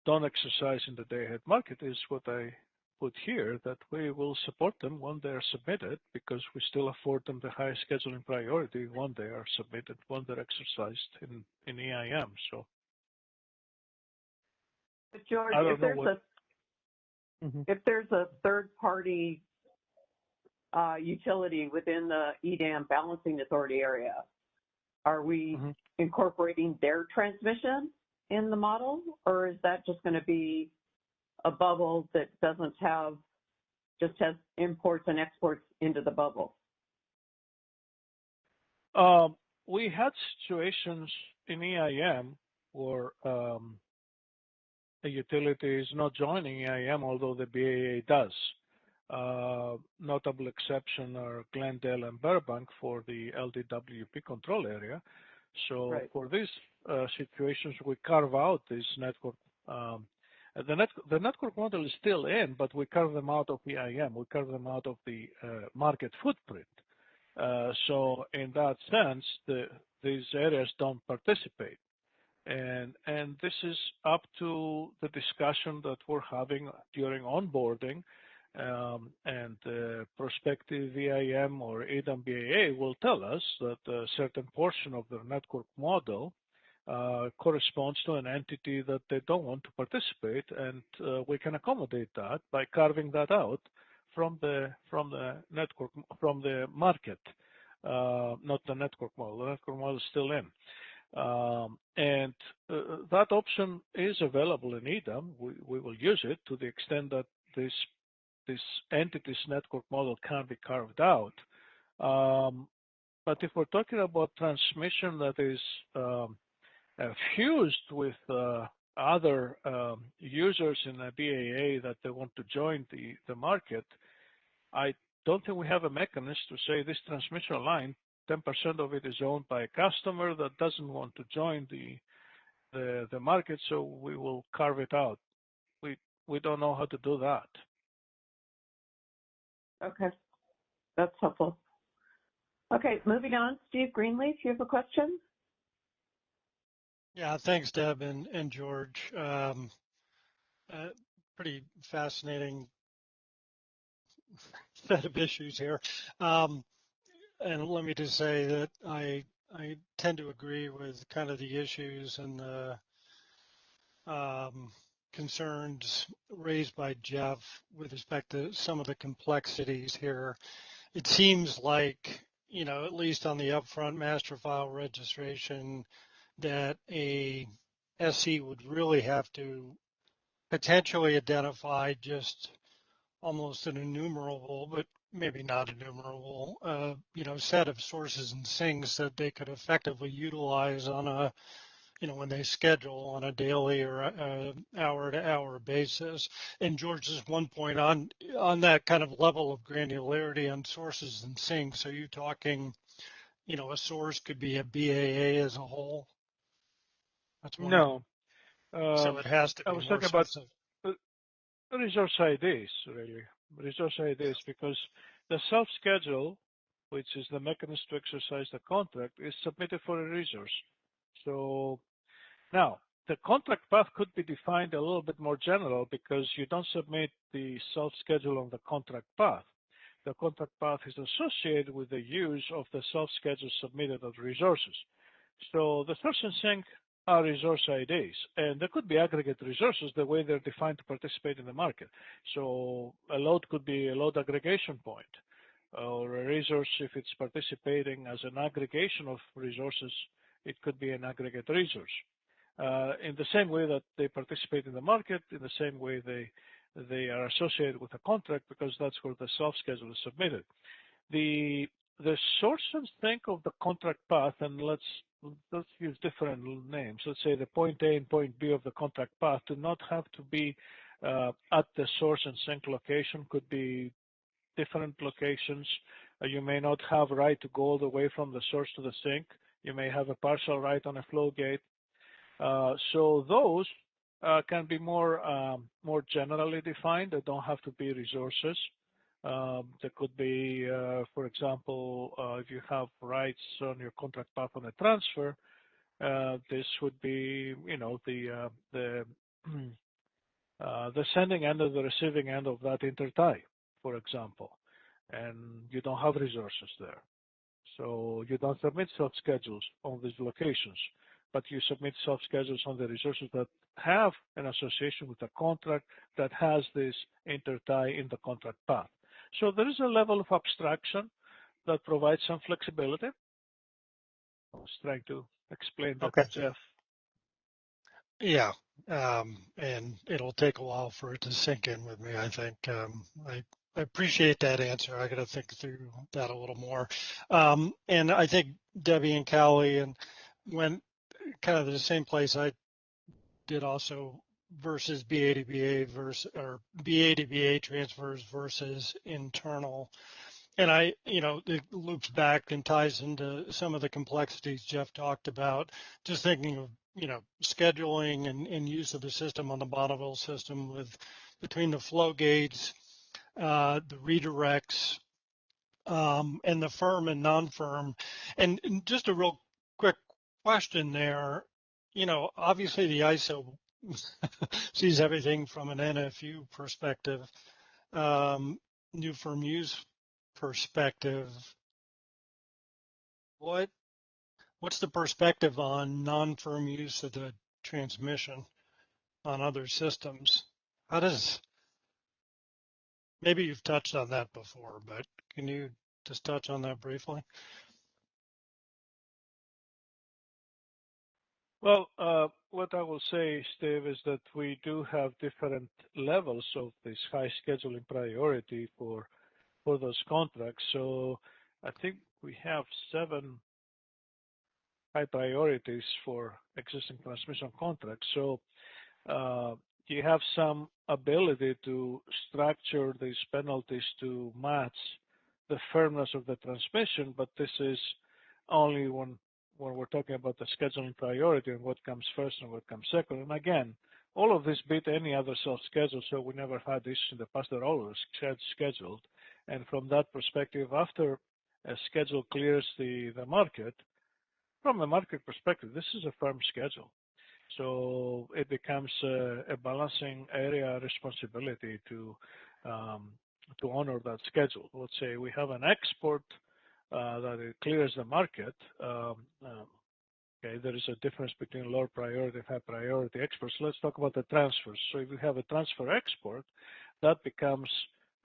don't exercise in the day-ahead market is what I put here, that we will support them when they are submitted, because we still afford them the highest scheduling priority when they are submitted, when they're exercised in EIM. So, but George, if there's a third-party utility within the EDAM balancing authority area, are we incorporating their transmission in the model, or is that just going to be a bubble that just has imports and exports into the bubble? We had situations in EIM where a utility is not joining EIM, although the BAA does. Notable exception are Glendale and Burbank for the LDWP control area. So for these situations, we carve out this network. The network model is still in, but we carve them out of EIM. We carve them out of the market footprint. So in that sense, these areas don't participate. And this is up to the discussion that we're having during onboarding, and prospective EIM or EDAM BAA will tell us that a certain portion of their network model corresponds to an entity that they don't want to participate, and we can accommodate that by carving that out from the network, from the market, not the network model. The network model is still in. And that option is available in EDAM. We will use it to the extent that this entity's network model can be carved out. But if we're talking about transmission that is fused with other users in a BAA that they want to join the market, I don't think we have a mechanism to say this transmission line, 10% of it is owned by a customer that doesn't want to join the market, so we will carve it out. We don't know how to do that. Okay, that's helpful. Okay, moving on. Steve Greenleaf, you have a question? Yeah, thanks, Deb and George. Pretty fascinating set of issues here. And let me just say that I tend to agree with kind of the issues and the concerns raised by Jeff with respect to some of the complexities here. It seems like, at least on the upfront master file registration, that a SC would really have to potentially identify just almost an enumerable, but maybe not enumerable, set of sources and sinks that they could effectively utilize on a, when they schedule on a daily or hour-to-hour basis. And George, just one point on that kind of level of granularity on sources and sinks. Are you talking, a source could be a BAA as a whole? That's one. No. So it has to be I was more talking about specific. resource IDs, really. Resource IDs, because the self-schedule, which is the mechanism to exercise the contract, is submitted for a resource. So now, the contract path could be defined a little bit more general because you don't submit the self-schedule on the contract path. The contract path is associated with the use of the self-schedule submitted as resources. So the source and sink are resource IDs, and there could be aggregate resources the way they're defined to participate in the market. So a load could be a load aggregation point, or a resource, if it's participating as an aggregation of resources, it could be an aggregate resource. In the same way that they participate in the market, in the same way they are associated with a contract, because that's where the self-schedule is submitted. The source and sink of the contract path, and let's use different names. Let's say the point A and point B of the contract path do not have to be at the source and sink location, could be different locations. You may not have right to go all the way from the source to the sink. You may have a partial right on a flow gate. So those can be more generally defined. They don't have to be resources. There could be, for example, if you have rights on your contract path on a transfer, this would be, the sending end or the receiving end of that intertie, for example, and you don't have resources there. So you don't submit self-schedules on these locations, but you submit self-schedules on the resources that have an association with the contract that has this intertie in the contract path. So there is a level of abstraction that provides some flexibility. I was trying to explain that to Jeff. Yeah, and it'll take a while for it to sink in with me, I think. I appreciate that answer. I got to think through that a little more. And I think Debbie and Callie and went kind of the same place I did also, versus BA to BA versus, or BA to BA transfers versus internal. And it loops back and ties into some of the complexities Jeff talked about, just thinking of, scheduling and use of the system on the Bonneville system between the flow gates, the redirects, and the firm and non-firm. And just a real quick question there, obviously the ISO sees everything from an NFU perspective, new firm use perspective. What's the perspective on non-firm use of the transmission on other systems? Maybe you've touched on that before, but can you just touch on that briefly? Well, what I will say, Steve, is that we do have different levels of this high scheduling priority for those contracts. So I think we have 7 high priorities for existing transmission contracts. So you have some ability to structure these penalties to match the firmness of the transmission, but this is only when we're talking about the scheduling priority and what comes first and what comes second. And again, all of this beat any other self-schedule, so we never had issues in the past. They're always scheduled. And from that perspective, after a schedule clears the market, from a market perspective, this is a firm schedule. So it becomes a balancing area responsibility to honor that schedule. Let's say we have an export that it clears the market. Okay, there is a difference between low priority and high priority exports. Let's talk about the transfers. So if we have a transfer export, that becomes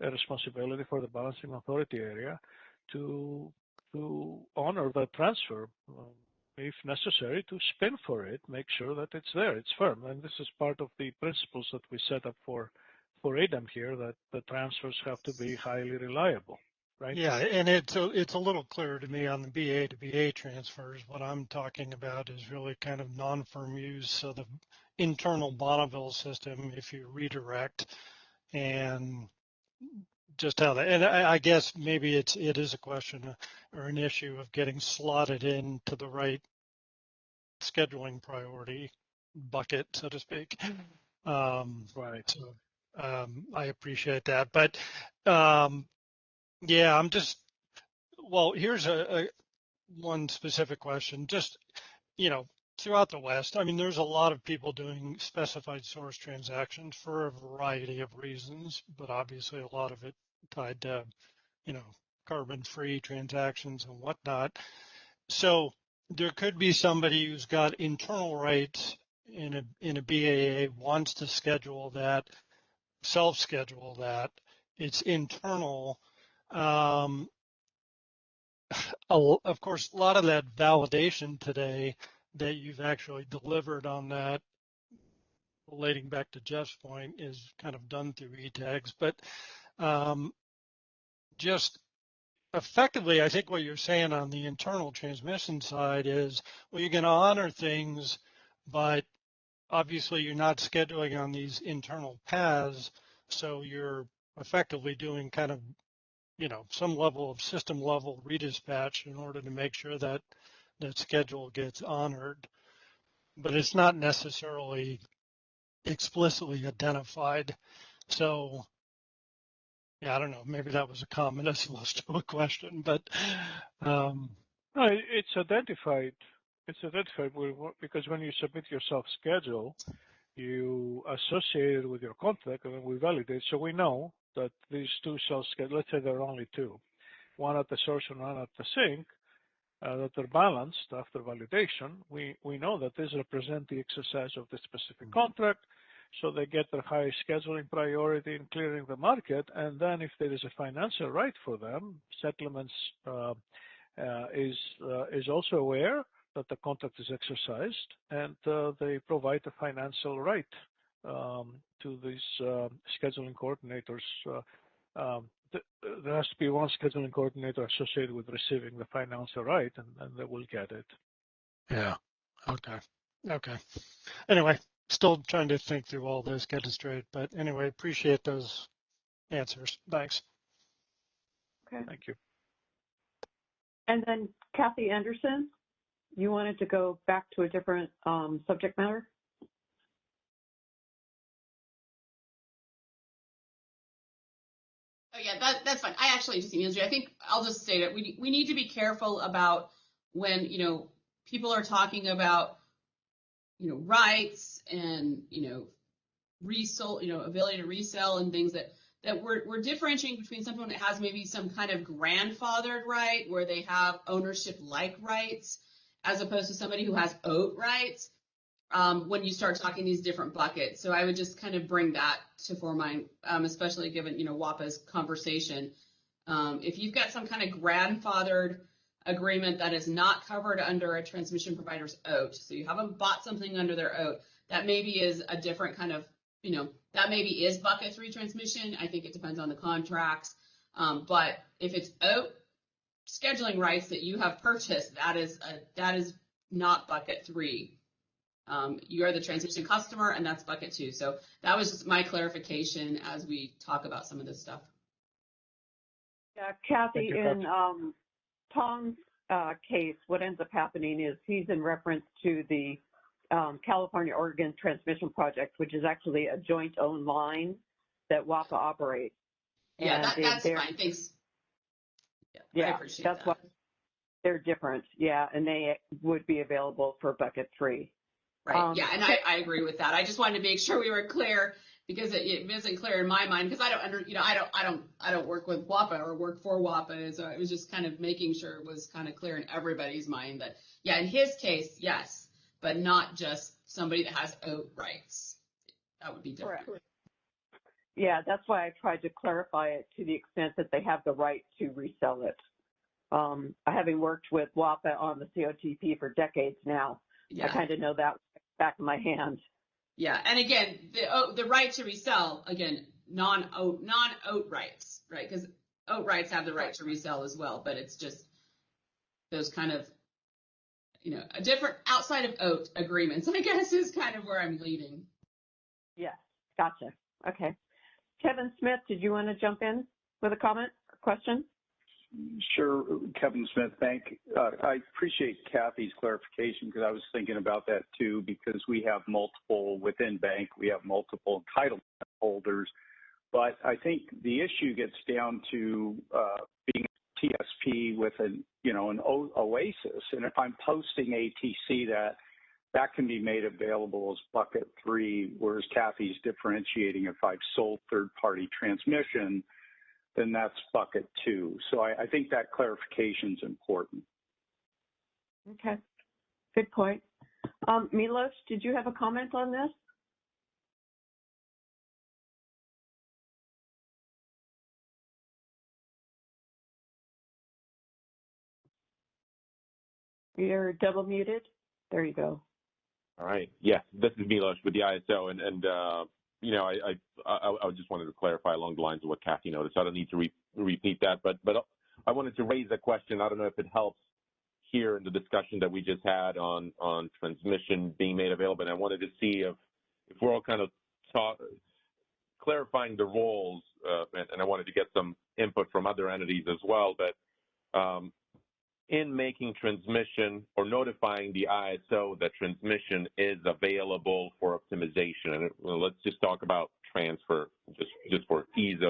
a responsibility for the balancing authority area to honor that transfer. If necessary, to spin for it, make sure that it's there, it's firm. And this is part of the principles that we set up for EDAM here, that the transfers have to be highly reliable. right? Yeah, and it's a little clearer to me on the BA to BA transfers. What I'm talking about is really kind of non-firm use. So the internal Bonneville system, if you redirect, and just how that, and I guess maybe it is a question or an issue of getting slotted into the right scheduling priority bucket, so to speak. Right. So I appreciate that, but yeah, I'm just, well, here's a one specific question. Just, throughout the West, I mean, there's a lot of people doing specified source transactions for a variety of reasons, but obviously a lot of it tied to, carbon-free transactions and whatnot. So there could be somebody who's got internal rights in a BAA, wants to schedule that, self-schedule that. It's internal. Of course, a lot of that validation today that you've actually delivered on that, relating back to Jeff's point, is kind of done through e-tags. But just effectively, I think what you're saying on the internal transmission side is, well, you're going to honor things, but obviously you're not scheduling on these internal paths, so you're effectively doing kind of, some level of system level redispatch in order to make sure that that schedule gets honored, but it's not necessarily explicitly identified. So, yeah, I don't know, maybe that was a comment as opposed to a question, but No, it's identified. It's identified because when you submit your self-schedule, you associate it with your contract, and then we validate. So we know that these two self-schedules, let's say there are only two, one at the source and one at the sink, that are balanced after validation. We know that these represent the exercise of the specific contract, so they get their highest scheduling priority in clearing the market. And then if there is a financial right for them, settlements is also aware that the contract is exercised, and they provide a financial right to these scheduling coordinators. There has to be one scheduling coordinator associated with receiving the financial right, and they will get it. yeah, okay. Anyway, still trying to think through all this, get it straight. But anyway, appreciate those answers. Thanks. Okay. Thank you. And then Kathy Anderson, you wanted to go back to a different subject matter? Oh yeah, that's fine. I actually just emailed you. I think I'll just say that we need to be careful about when, people are talking about, rights and, resell, ability to resell and things that we're differentiating between someone that has maybe some kind of grandfathered right where they have ownership-like rights as opposed to somebody who has oat rights when you start talking these different buckets. So I would just kind of bring that to foremind, especially given, WAPA's conversation. If you've got some kind of grandfathered agreement that is not covered under a transmission provider's oat, so you haven't bought something under their oat, that maybe is a different kind of, that maybe is bucket 3 transmission. I think it depends on the contracts. But if it's oat scheduling rights that you have purchased, that is not bucket 3. You are the transmission customer, and that's bucket 2. So that was just my clarification as we talk about some of this stuff. Yeah, Kathy, in Tong's case, what ends up happening is he's in reference to the California-Oregon Transmission Project, which is actually a joint-owned line that WAPA operates. Yeah, that's fine. Thanks. Yeah, I appreciate that's why they're different. Yeah, and they would be available for bucket 3. Right. Yeah, and I agree with that. I just wanted to make sure we were clear because it isn't clear in my mind because I don't work with WAPA or work for WAPA, so it was just kind of making sure it was kind of clear in everybody's mind that in his case, yes, but not just somebody that has oat rights. That would be different. Correct. Yeah, that's why I tried to clarify it to the extent that they have the right to resell it. Having worked with WAPA on the COTP for decades now, I kind of know that back of my hand. Yeah, and again, the right to resell, again, non-oat rights, right? Because oat rights have the right to resell as well, but it's just those kind of, a different outside of oat agreements, I guess, is kind of where I'm leading. Yes, gotcha. Okay. Kevin Smith, did you want to jump in with a comment or question? Sure, Kevin Smith, I appreciate Kathy's clarification because I was thinking about that too, because we have multiple within bank, we have multiple entitlement holders, but I think the issue gets down to being TSP with an oasis, and if I'm posting ATC, that can be made available as bucket 3, whereas Kathy's differentiating if I've sold third-party transmission, then that's bucket 2. So I think that clarification is important. Okay, good point. Milos, did you have a comment on this? You're double muted. There you go. All right. Yes, this is Milos with the ISO, and I just wanted to clarify along the lines of what Kathy noticed. I don't need to repeat that, but I wanted to raise a question. I don't know if it helps here in the discussion that we just had on transmission being made available. And I wanted to see if we're all kind of clarifying the roles, and I wanted to get some input from other entities as well. But in making transmission or notifying the ISO that transmission is available for optimization, and let's just talk about transfer just for ease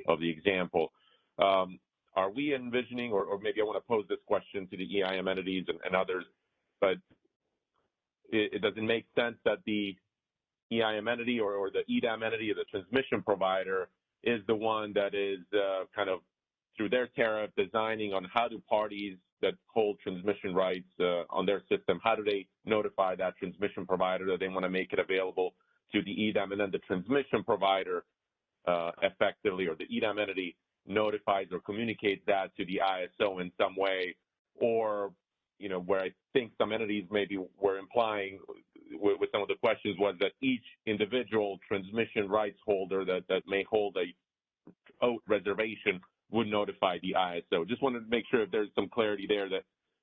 of the example. Are we envisioning, or maybe I want to pose this question to the EIM entities and others, but it doesn't make sense that the EIM entity or the EDAM entity or the transmission provider is the one that is kind of through their tariff designing on how do parties that hold transmission rights on their system, how do they notify that transmission provider that they want to make it available to the EDAM, and then the transmission provider effectively, or the EDAM entity, notifies or communicates that to the ISO in some way, or, where I think some entities maybe were implying with some of the questions was that each individual transmission rights holder that may hold a oat reservation would notify the ISO. Just wanted to make sure if there's some clarity there that,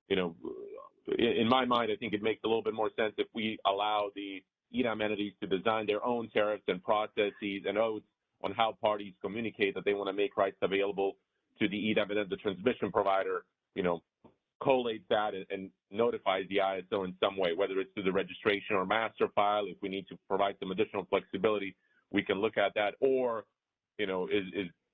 in my mind, I think it makes a little bit more sense if we allow the EDAM entities to design their own tariffs and processes and oats on how parties communicate that they want to make rights available to the EDAM, and then the transmission provider, collates that and notifies the ISO in some way, whether it's through the registration or Masterfile. If we need to provide some additional flexibility, we can look at that. Or,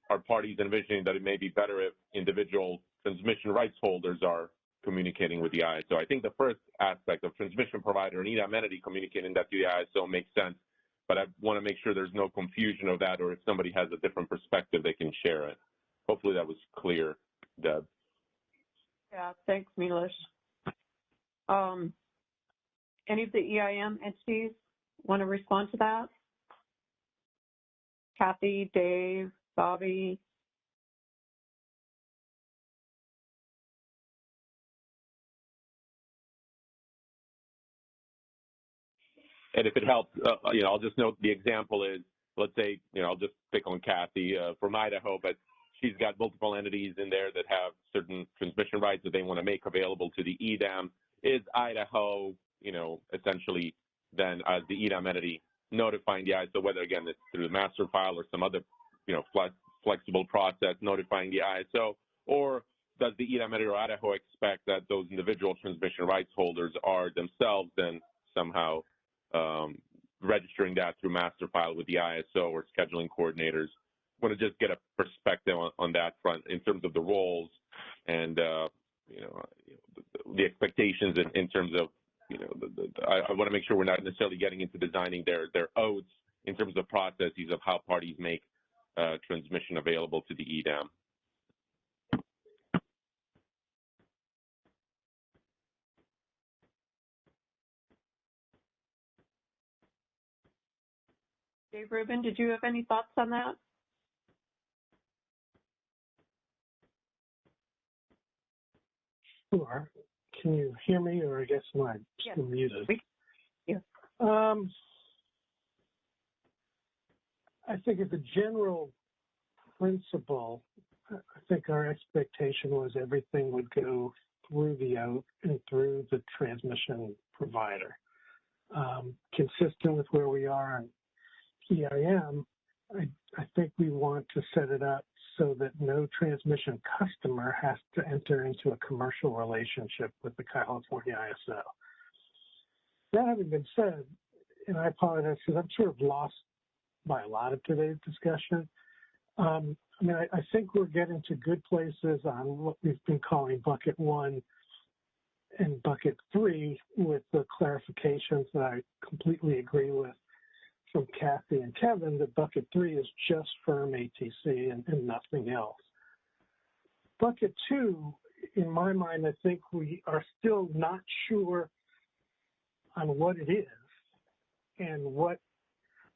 are parties envisioning that it may be better if individual transmission rights holders are communicating with the ISO? I think the first aspect of transmission provider and EDAM entity communicating that to the ISO makes sense, but I want to make sure there's no confusion of that, or if somebody has a different perspective, they can share it. Hopefully that was clear, Deb. Yeah, thanks, Milos. Any of the EIM entities want to respond to that? Kathy, Dave, Bobby? And if it helps, I'll just note the example is, let's say, I'll just pick on Kathy from Idaho, but she's got multiple entities in there that have certain transmission rights that they want to make available to the EDAM. Is Idaho, essentially then as the EDAM entity notifying the ISO, whether again it's through the Masterfile or some other, flexible process notifying the ISO, or does the EDAM entity or Idaho expect that those individual transmission rights holders are themselves then somehow registering that through Masterfile with the ISO or scheduling coordinators? I want to just get a perspective on that front in terms of the roles and the expectations in terms of I want to make sure we're not necessarily getting into designing their oats in terms of processes of how parties make transmission available to the EDAM. Dave Rubin, did you have any thoughts on that? Sure. Can you hear me, or I guess I'm still muted? Yeah. I think as a general principle, I think our expectation was everything would go through the out and through the transmission provider. Consistent with where we are on EIM, I think we want to set it up so that no transmission customer has to enter into a commercial relationship with the California ISO. That having been said, and I apologize because I'm sort of lost by a lot of today's discussion. I mean, I think we're getting to good places on what we've been calling bucket 1 and bucket 3 with the clarifications that I completely agree with from Kathy and Kevin, that bucket 3 is just firm ATC and nothing else. Bucket 2, in my mind, I think we are still not sure on what it is and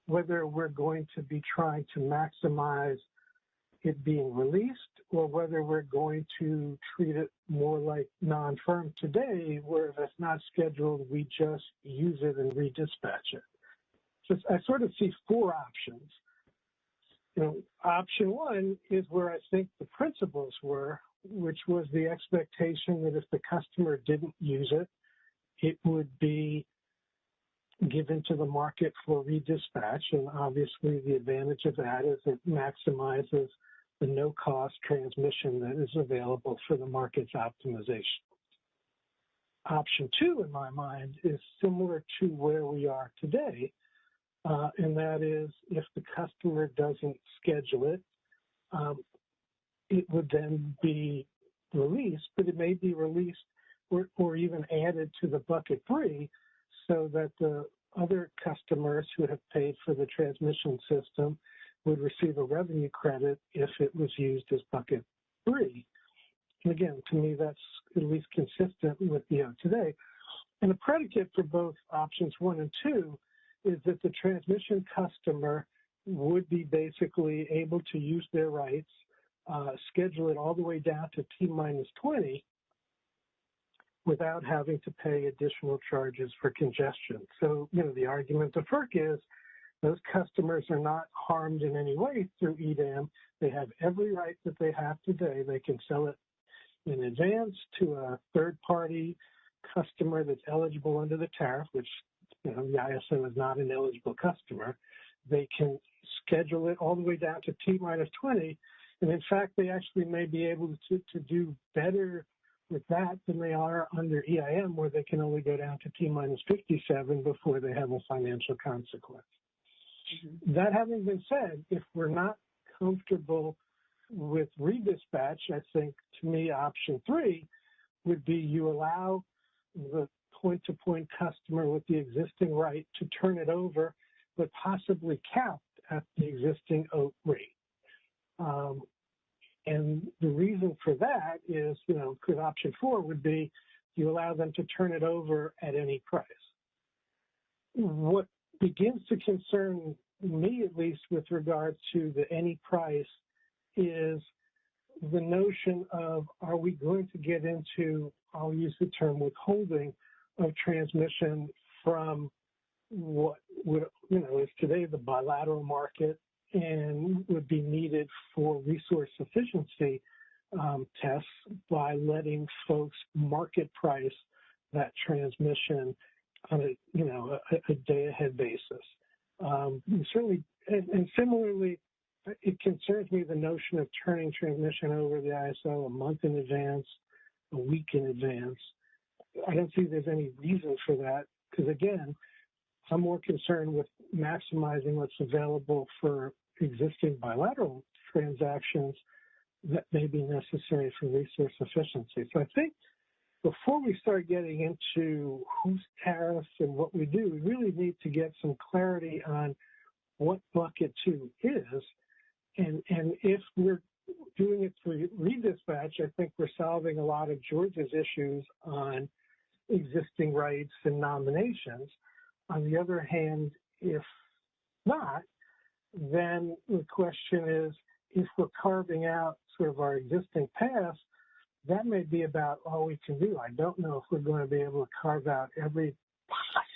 whether we're going to be trying to maximize it being released or whether we're going to treat it more like non-firm today, where if it's not scheduled, we just use it and redispatch it. So I sort of see 4 options. You know, option 1 is where I think the principles were, which was the expectation that if the customer didn't use it, it would be given to the market for redispatch. And obviously the advantage of that is it maximizes the no-cost transmission that is available for the market's optimization. Option 2, in my mind, is similar to where we are today, and that is if the customer doesn't schedule it, it would then be released, but it may be released or even added to the bucket 3 so that the other customers who have paid for the transmission system would receive a revenue credit if it was used as bucket 3. And again, to me, that's at least consistent with today. And the predicate for both options 1 and 2 is that the transmission customer would be basically able to use their rights, schedule it all the way down to T-20 without having to pay additional charges for congestion. So, you know, the argument to FERC is those customers are not harmed in any way through EDAM. They have every right that they have today. They can sell it in advance to a third-party customer that's eligible under the tariff, which, you know, the ISO is not an eligible customer. They can schedule it all the way down to T-20. And in fact, they actually may be able to do better with that than they are under EIM, where they can only go down to T-57 before they have a financial consequence. Mm-hmm. That having been said, if we're not comfortable with redispatch, I think, to me, option 3 would be you allow the point-to-point customer with the existing right to turn it over, but possibly capped at the existing OAT rate. And the reason for that is, you know, because option 4 would be you allow them to turn it over at any price. What begins to concern me, at least with regard to the any price, is the notion of, are we going to get into, I'll use the term withholding of transmission from what would, you know, is today the bilateral market and would be needed for resource efficiency tests by letting folks market price that transmission on a, you know, a day ahead basis. Certainly, and similarly, it concerns me the notion of turning transmission over the ISO a month in advance, a week in advance. I don't see there's any reason for that because, again, I'm more concerned with maximizing what's available for existing bilateral transactions that may be necessary for resource efficiency. So I think before we start getting into whose tariffs and what we do, we really need to get some clarity on what bucket 2 is. And if we're doing it for redispatch, I think we're solving a lot of Georgia's issues on existing rights and nominations. On the other hand, if not, then the question is, if we're carving out sort of our existing paths, that may be about all we can do. I don't know if we're going to be able to carve out every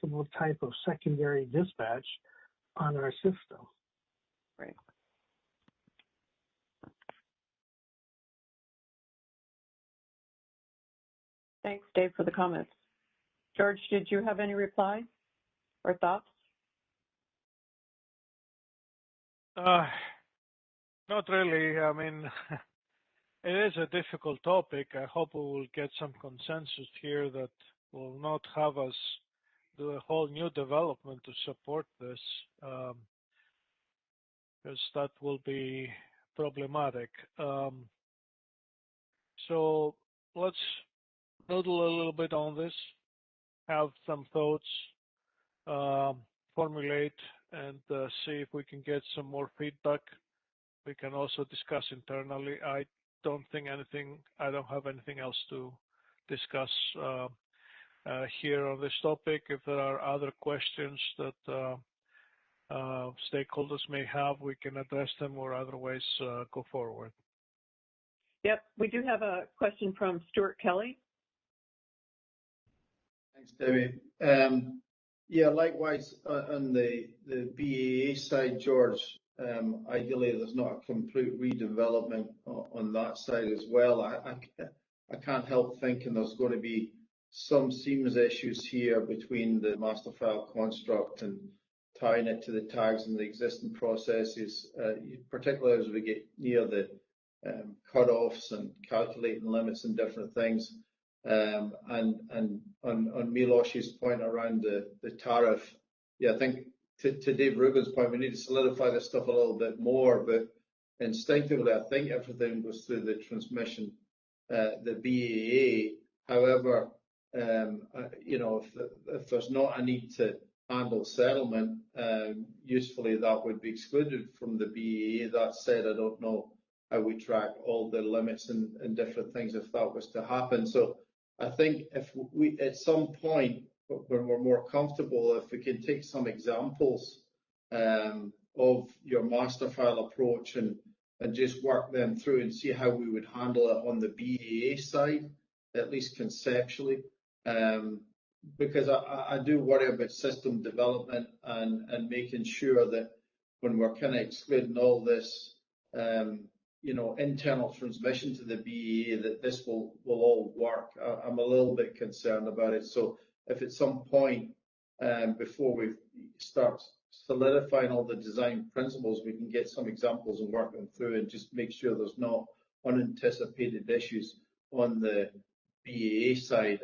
possible type of secondary dispatch on our system. Right. Thanks, Dave, for the comments. George, did you have any reply or thoughts? Not really. I mean, it is a difficult topic. I hope we will get some consensus here that will not have us do a whole new development to support this, because that will be problematic. So let's noodle a little bit on this, have some thoughts, formulate, and see if we can get some more feedback. We can also discuss internally. I don't have anything else to discuss here on this topic. If there are other questions that stakeholders may have, we can address them or otherwise go forward. Yep, we do have a question from Stuart Kelly. Thanks, Debbie. Yeah, likewise on the BAA side, George, ideally there's not a complete redevelopment on that side as well. I can't help thinking there's going to be some seams issues here between the Masterfile construct and tying it to the tags and the existing processes, particularly as we get near the cutoffs and calculating limits and different things. And on Milos's point around the tariff, yeah, I think to Dave Rubin's point, we need to solidify this stuff a little bit more, but instinctively, I think everything goes through the transmission, the BAA. However, you know, if there's not a need to handle settlement, usefully that would be excluded from the BAA. That said, I don't know how we track all the limits and different things if that was to happen. So I think if we, at some point, when we're more comfortable, if we can take some examples of your Masterfile approach and just work them through and see how we would handle it on the BAA side, at least conceptually, because I do worry about system development and making sure that when we're kind of excluding all this, you know, internal transmission to the BAA, that this will all work. I'm a little bit concerned about it. So if at some point before we start solidifying all the design principles, we can get some examples and work them through and just make sure there's no unanticipated issues on the BAA side.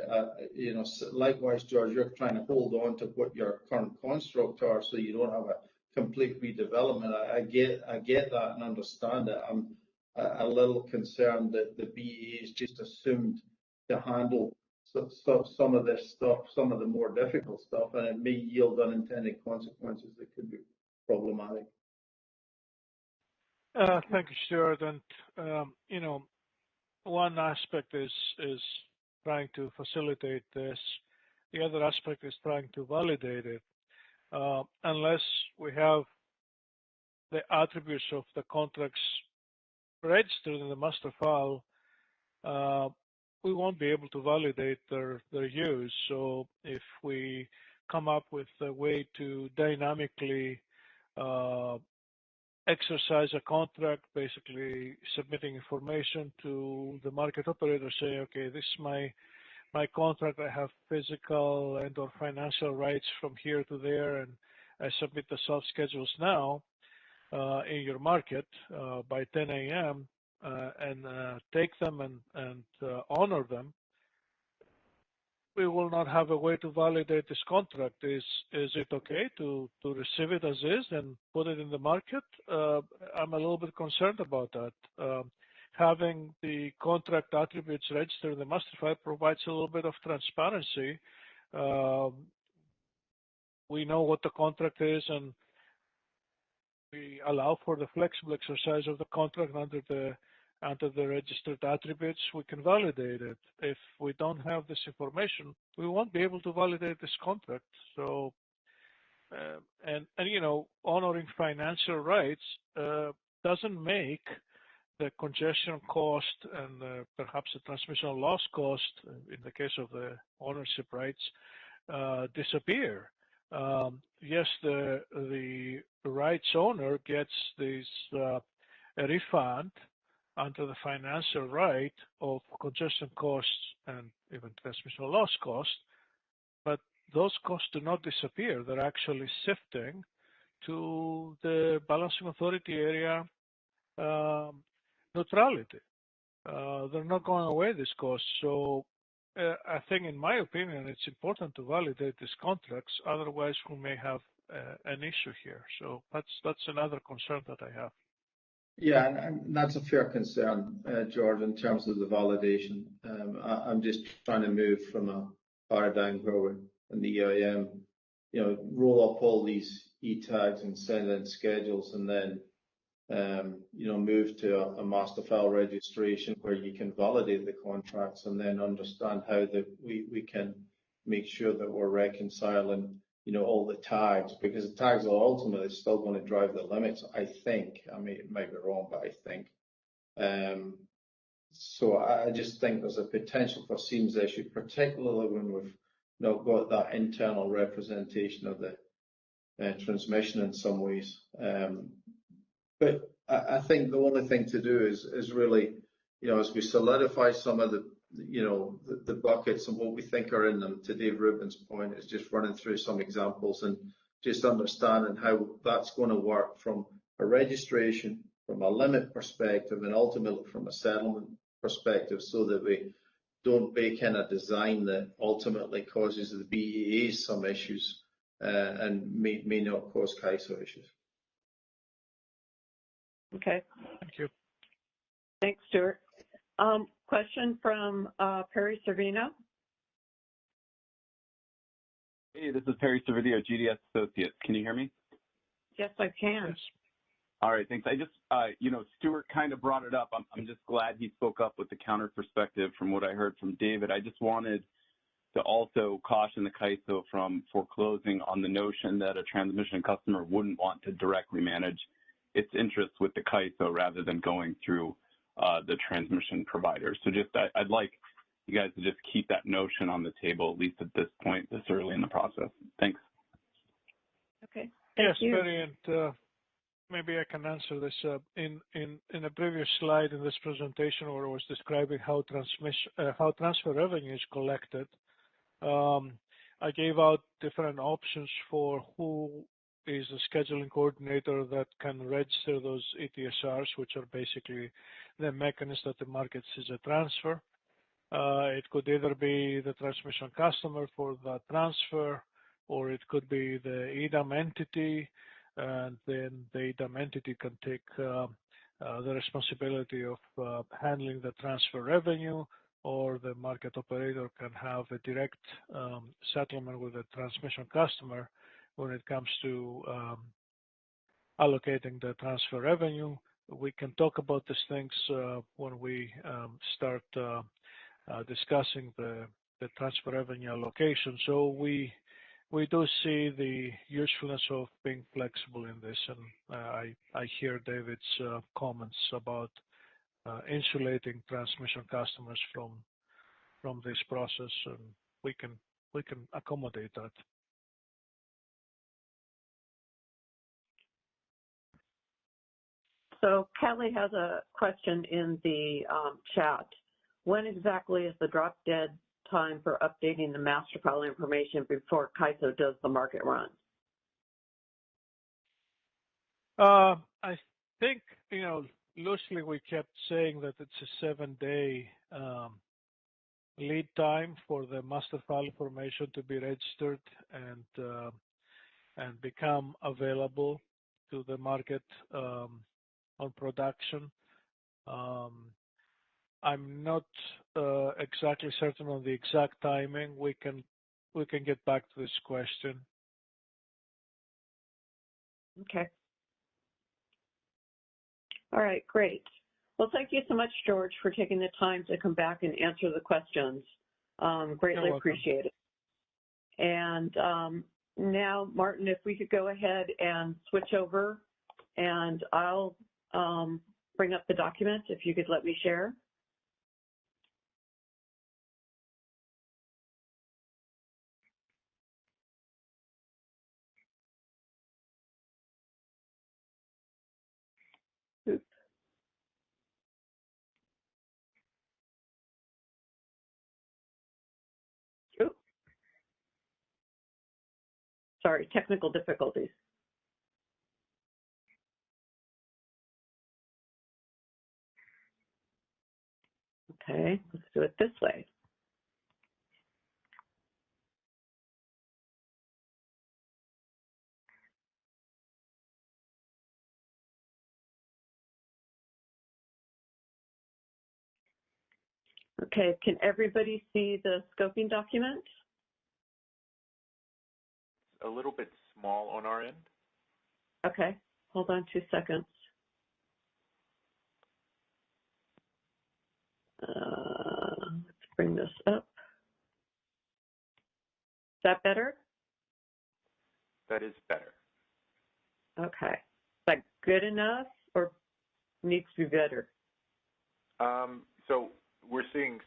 You know, likewise, George, you're trying to hold on to what your current construct are so you don't have a complete redevelopment. I get that and understand it. I'm a little concerned that the BAA is just assumed to handle some of this stuff, some of the more difficult stuff, and it may yield unintended consequences that could be problematic. Thank you, Stuart. And you know, one aspect is trying to facilitate this. The other aspect is trying to validate it. Unless we have the attributes of the contracts registered in the master file, we won't be able to validate their use. So if we come up with a way to dynamically exercise a contract, basically submitting information to the market operator, say, okay, this is my contract, I have physical and or financial rights from here to there, and I submit the salt schedules now in your market by 10 a.m. And take them and honor them. We will not have a way to validate this contract. Is it okay to receive it as is and put it in the market? I'm a little bit concerned about that. Having the contract attributes registered in the Masterfile provides a little bit of transparency. We know what the contract is, and we allow for the flexible exercise of the contract under the registered attributes. We can validate it. If we don't have this information, we won't be able to validate this contract. So, and you know, honoring financial rights doesn't make the congestion cost and perhaps the transmission loss cost, in the case of the ownership rights, disappear. Yes, the rights owner gets this refund under the financial right of congestion costs and even transmission loss costs, but those costs do not disappear. They're actually shifting to the balancing authority area neutrality. They're not going away, these costs. So I think, in my opinion, it's important to validate these contracts. Otherwise, we may have an issue here. So that's another concern that I have. Yeah, and that's a fair concern, George, in terms of the validation. I'm just trying to move from a paradigm where we're in the EIM, roll up all these e-tags and send in schedules, and then move to a Masterfile registration where you can validate the contracts and then understand how we can make sure that we're reconciling, all the tags, because the tags are ultimately still going to drive the limits, I think. I mean, it might be wrong, but I think. So I just think there's a potential for seams issue, particularly when we've not got that internal representation of the transmission in some ways. But I think the only thing to do is really, as we solidify some of the buckets and what we think are in them, to Dave Rubin's point, is just running through some examples and just understanding how that's going to work from a registration, from a limit perspective, and ultimately from a settlement perspective, so that we don't bake in a design that ultimately causes the BEA some issues and may not cause CAISO issues. Okay. Thank you. Thanks, Stuart. Question from Perry Servino. Hey, this is Perry Servino, GDS Associates. Can you hear me? Yes, I can. Yes. All right, thanks. I just, Stuart kind of brought it up. I'm just glad he spoke up with the counter perspective from what I heard from David. I just wanted to also caution the CAISO from foreclosing on the notion that a transmission customer wouldn't want to directly manage its interests with the CAISO rather than going through the transmission provider. So just, I'd like you guys to just keep that notion on the table, at least at this point, this early in the process. Thanks. Okay. Yes, Perry, and maybe I can answer this. In a previous slide in this presentation, where I was describing how transfer revenue is collected, I gave out different options for who is a scheduling coordinator that can register those ETSRs, which are basically the mechanism that the market sees a transfer. It could either be the transmission customer for that transfer, or it could be the EDAM entity, and then the EDAM entity can take the responsibility of handling the transfer revenue, or the market operator can have a direct settlement with the transmission customer when it comes to allocating the transfer revenue. We can talk about these things when we start discussing the transfer revenue allocation. So we do see the usefulness of being flexible in this, and I hear David's comments about insulating transmission customers from this process, and we can accommodate that. So Callie has a question in the chat. When exactly is the drop dead time for updating the Masterfile information before CAISO does the market run? I think, loosely we kept saying that it's a 7-day lead time for the Masterfile information to be registered and become available to the market on production. I'm not exactly certain on the exact timing. We can get back to this question. Okay. All right, great. Well, thank you so much, George, for taking the time to come back and answer the questions. Greatly appreciate it. And now, Martin, if we could go ahead and switch over, and I'll bring up the document if you could let me share. sorry, technical difficulties. Okay, let's do it this way. Okay, can everybody see the scoping document? A little bit small on our end. Okay, hold on 2 seconds. Let's bring this up. Is that better? That is better. Okay. Is that good enough or needs to be better? So we're seeing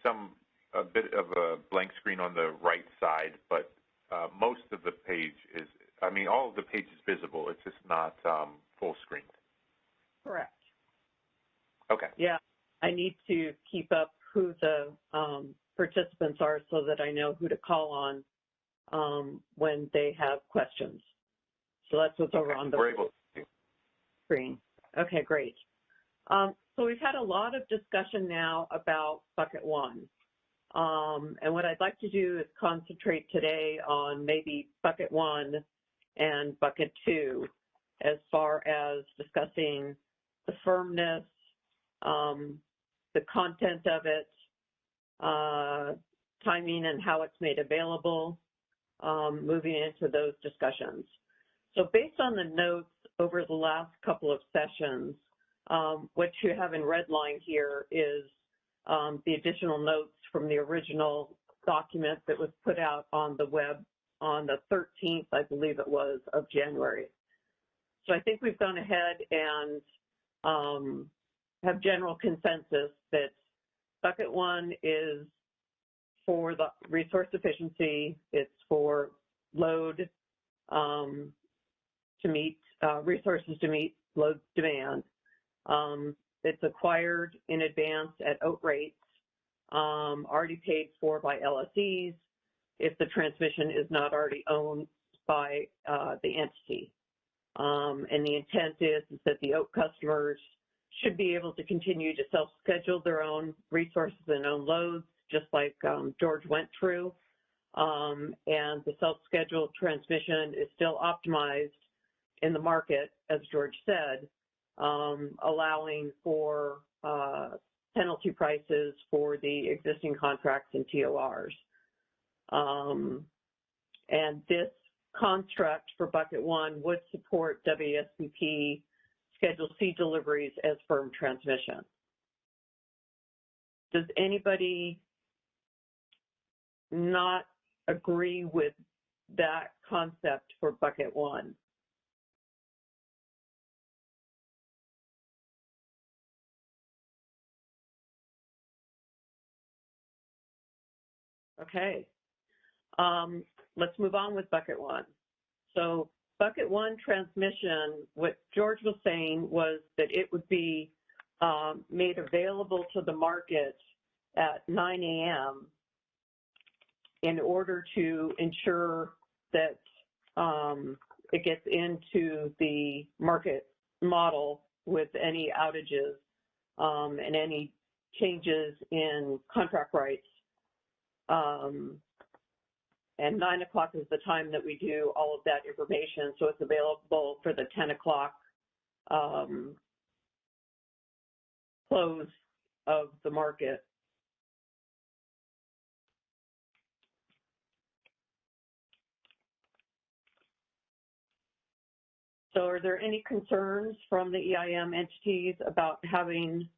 a bit of a blank screen on the right side, but most of the page is, all of the page is visible. It's just not full screen. Correct. Okay. Yeah, I need to keep up who the participants are so that I know who to call on when they have questions. So that's what's over on the screen. Okay, great. So we've had a lot of discussion now about bucket one. And what I'd like to do is concentrate today on maybe bucket one and bucket two as far as discussing the firmness, the content of it, timing and how it's made available, moving into those discussions. So based on the notes over the last couple of sessions, what you have in red line here is the additional notes from the original document that was put out on the web on the 13th, I believe it was, of January. So I think we've gone ahead and have general consensus that bucket one is for the resource efficiency, it's for load to meet, resources to meet load demand. It's acquired in advance at OAT rates, already paid for by LSEs if the transmission is not already owned by the entity. And the intent is that the OAT customers should be able to continue to self-schedule their own resources and own loads, just like George went through. And the self-scheduled transmission is still optimized in the market, as George said, allowing for penalty prices for the existing contracts and TORs. And this construct for bucket one would support WSPP Schedule C deliveries as firm transmission. Does anybody not agree with that concept for bucket one? Okay, let's move on with bucket one. So bucket one transmission, what George was saying was that it would be made available to the market at 9 a.m. in order to ensure that it gets into the market model with any outages and any changes in contract rights. And 9 o'clock is the time that we do all of that information, so it's available for the 10 o'clock close of the market. So are there any concerns from the EIM entities about having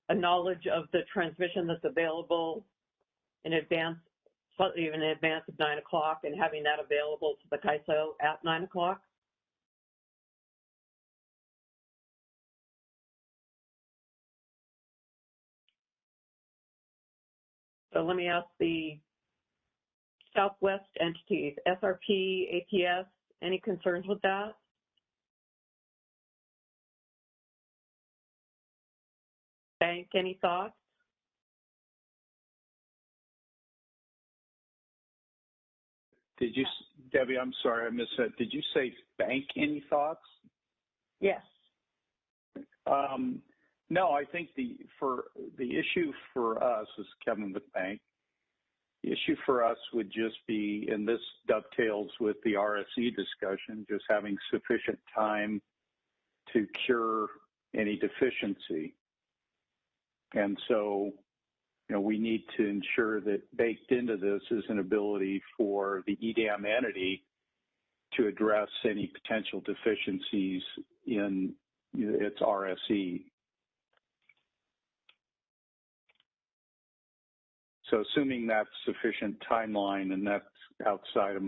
a knowledge of the transmission that's available in advance, slightly even in advance of 9 o'clock, and having that available to the CAISO at 9 o'clock? So let me ask the Southwest entities, SRP, APS, any concerns with that? Bank, any thoughts? Did Debbie, I'm sorry, I missed that. Did you say bank any thoughts? Yes. No, I think the issue for us is Kevin with bank. The issue for us would just be, and this dovetails with the RSE discussion, just having sufficient time to cure any deficiency. And so, we need to ensure that baked into this is an ability for the EDAM entity to address any potential deficiencies in its RSE. So assuming that's sufficient timeline, and that's outside of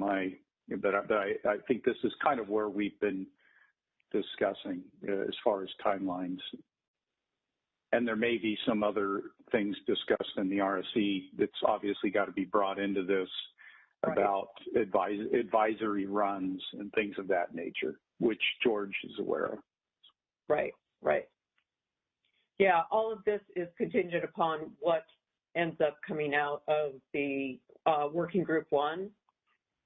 but I think this is kind of where we've been discussing as far as timelines. And there may be some other things discussed in the RSE that's obviously got to be brought into this about advisory runs and things of that nature, which George is aware of. Right. Yeah, all of this is contingent upon what ends up coming out of the working group 1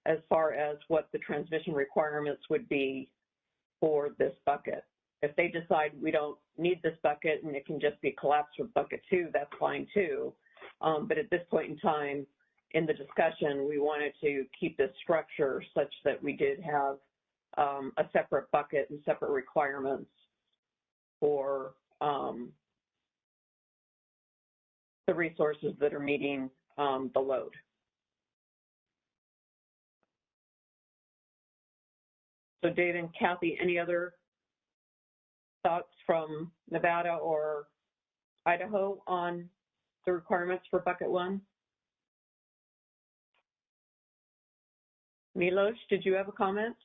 as far as what the transmission requirements would be for this bucket. If they decide we don't need this bucket and it can just be collapsed with bucket 2, that's fine too. But at this point in time in the discussion, we wanted to keep this structure such that we did have a separate bucket and separate requirements for the resources that are meeting the load. So Dave and Kathy, any other thoughts from Nevada or Idaho on the requirements for bucket 1? Milos, did you have a comment?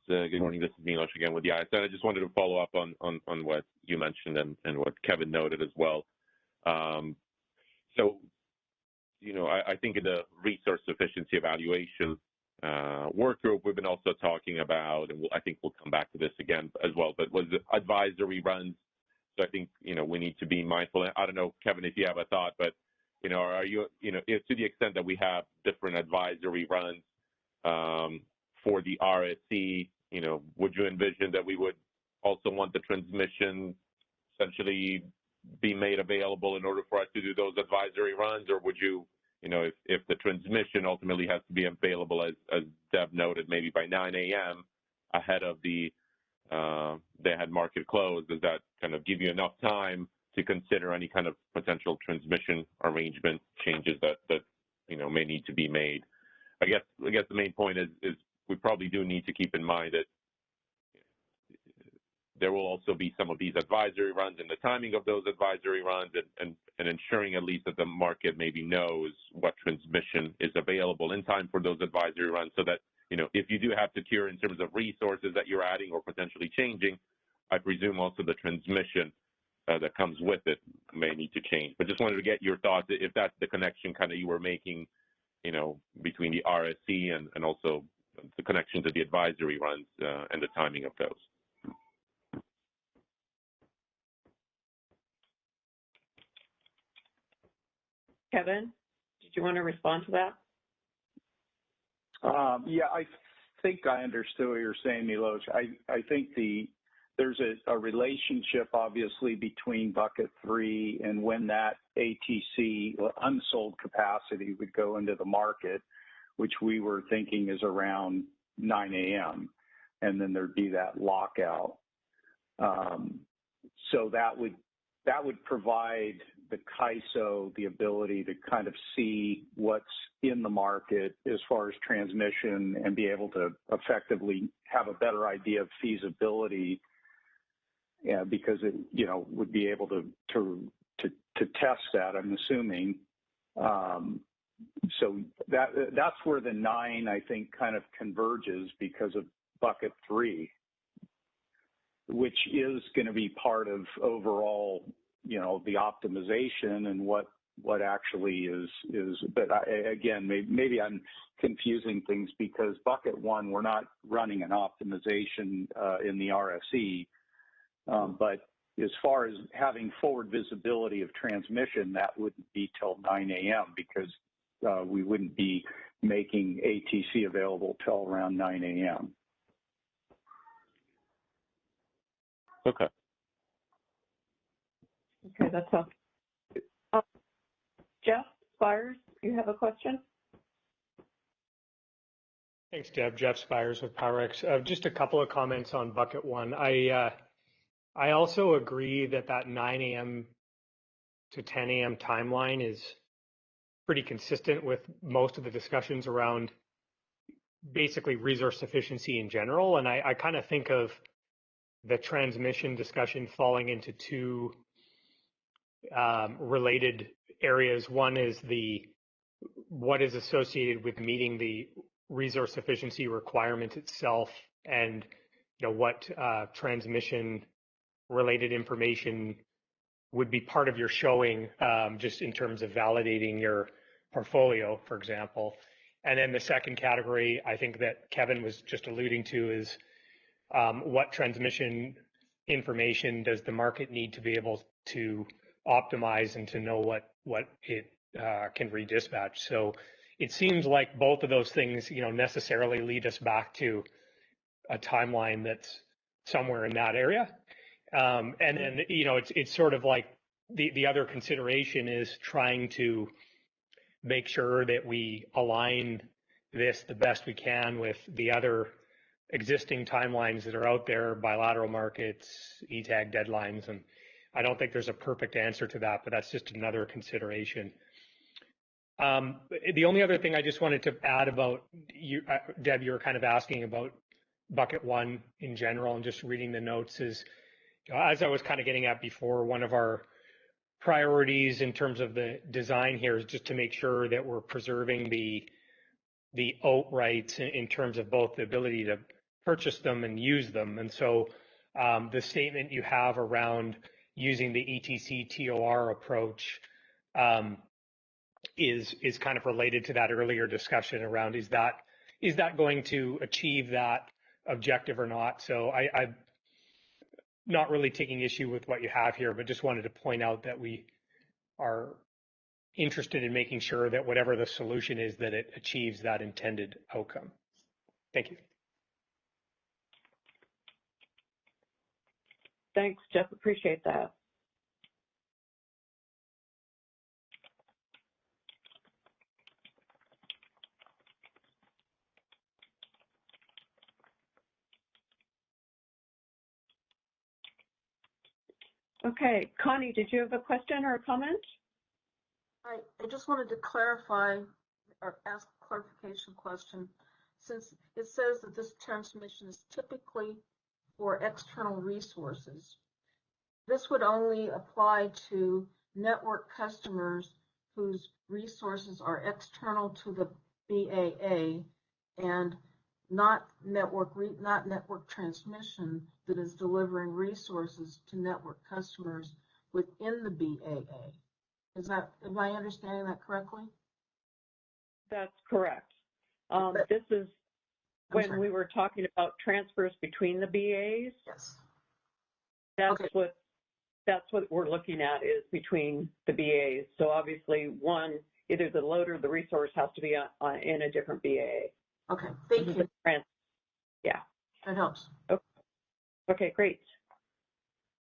Good morning. This is Milos again with the ISN. I just wanted to follow up on what you mentioned and what Kevin noted as well. So, I think in the resource efficiency evaluation work group, we've been also talking about, and I think we'll come back to this again as well, but was advisory runs. So I think, we need to be mindful. I don't know, Kevin, if you have a thought, but, are you, if to the extent that we have different advisory runs for the RSE, would you envision that we would also want the transmission essentially be made available in order for us to do those advisory runs, or would you, if the transmission ultimately has to be available, as Deb noted, maybe by 9 a.m. ahead of the day-ahead market close, does that kind of give you enough time to consider any kind of potential transmission arrangement changes that may need to be made? I guess the main point is we probably do need to keep in mind that there will also be some of these advisory runs and the timing of those advisory runs and ensuring at least that the market maybe knows what transmission is available in time for those advisory runs so that, if you do have to cure in terms of resources that you're adding or potentially changing, I presume also the transmission that comes with it may need to change. But just wanted to get your thoughts, if that's the connection kind of you were making, between the RSE and also the connection to the advisory runs and the timing of those. Kevin, did you want to respond to that? Yeah, I think I understood what you're saying, Milos. I think there's a relationship, obviously, between bucket 3 and when that ATC unsold capacity would go into the market, which we were thinking is around 9 a.m. And then there'd be that lockout. So that would provide the CAISO the ability to kind of see what's in the market as far as transmission and be able to effectively have a better idea of feasibility, because it would be able to test that, I'm assuming. So that's where the 9, I think, kind of converges because of bucket 3, which is going to be part of overall, the optimization and what actually is. But again, maybe I'm confusing things because bucket 1, we're not running an optimization in the RSE. But as far as having forward visibility of transmission, that wouldn't be till 9 a.m. because we wouldn't be making ATC available till around 9 a.m. Okay. Okay, that's all. Jeff Spires, you have a question? Thanks, Deb. Jeff Spires with PowerX. Just a couple of comments on bucket one. I also agree that 9 a.m. to 10 a.m. timeline is pretty consistent with most of the discussions around basically resource sufficiency in general. And I kind of think of the transmission discussion falling into two related areas. One is what is associated with meeting the resource efficiency requirement itself, and what transmission related information would be part of your showing, just in terms of validating your portfolio, for example. And then the second category, I think that Kevin was just alluding to, is what transmission information does the market need to be able to optimize and to know what it can redispatch. So it seems like both of those things, necessarily lead us back to a timeline that's somewhere in that area. And then, it's sort of like the other consideration is trying to make sure that we align this the best we can with the other existing timelines that are out there, bilateral markets, ETAG deadlines. And I don't think there's a perfect answer to that, but that's just another consideration. The only other thing I just wanted to add about you, Deb, you were kind of asking about bucket one in general, and just reading the notes is, as I was kind of getting at before, one of our priorities in terms of the design here is just to make sure that we're preserving the OAT rights in terms of both the ability to purchase them and use them. And so the statement you have around using the ETC TOR approach is kind of related to that earlier discussion around is that going to achieve that objective or not. So I'm not really taking issue with what you have here, but just wanted to point out that we are interested in making sure that whatever the solution is, that it achieves that intended outcome. Thank you. Thanks, Jeff. Appreciate that. Okay, Connie, did you have a question or a comment? I just wanted to clarify or ask a clarification question. Since it says that this transmission is typically for external resources, this would only apply to network customers whose resources are external to the BAA and not network transmission that is delivering resources to network customers within the BAA. Am I understanding that correctly? That's correct. This is when we were talking about transfers between the BAs. Yes. That's what we're looking at, is between the BAs. So obviously, either the load or the resource has to be in a different BAA. Okay, thank you. Yeah. That helps. Okay, great.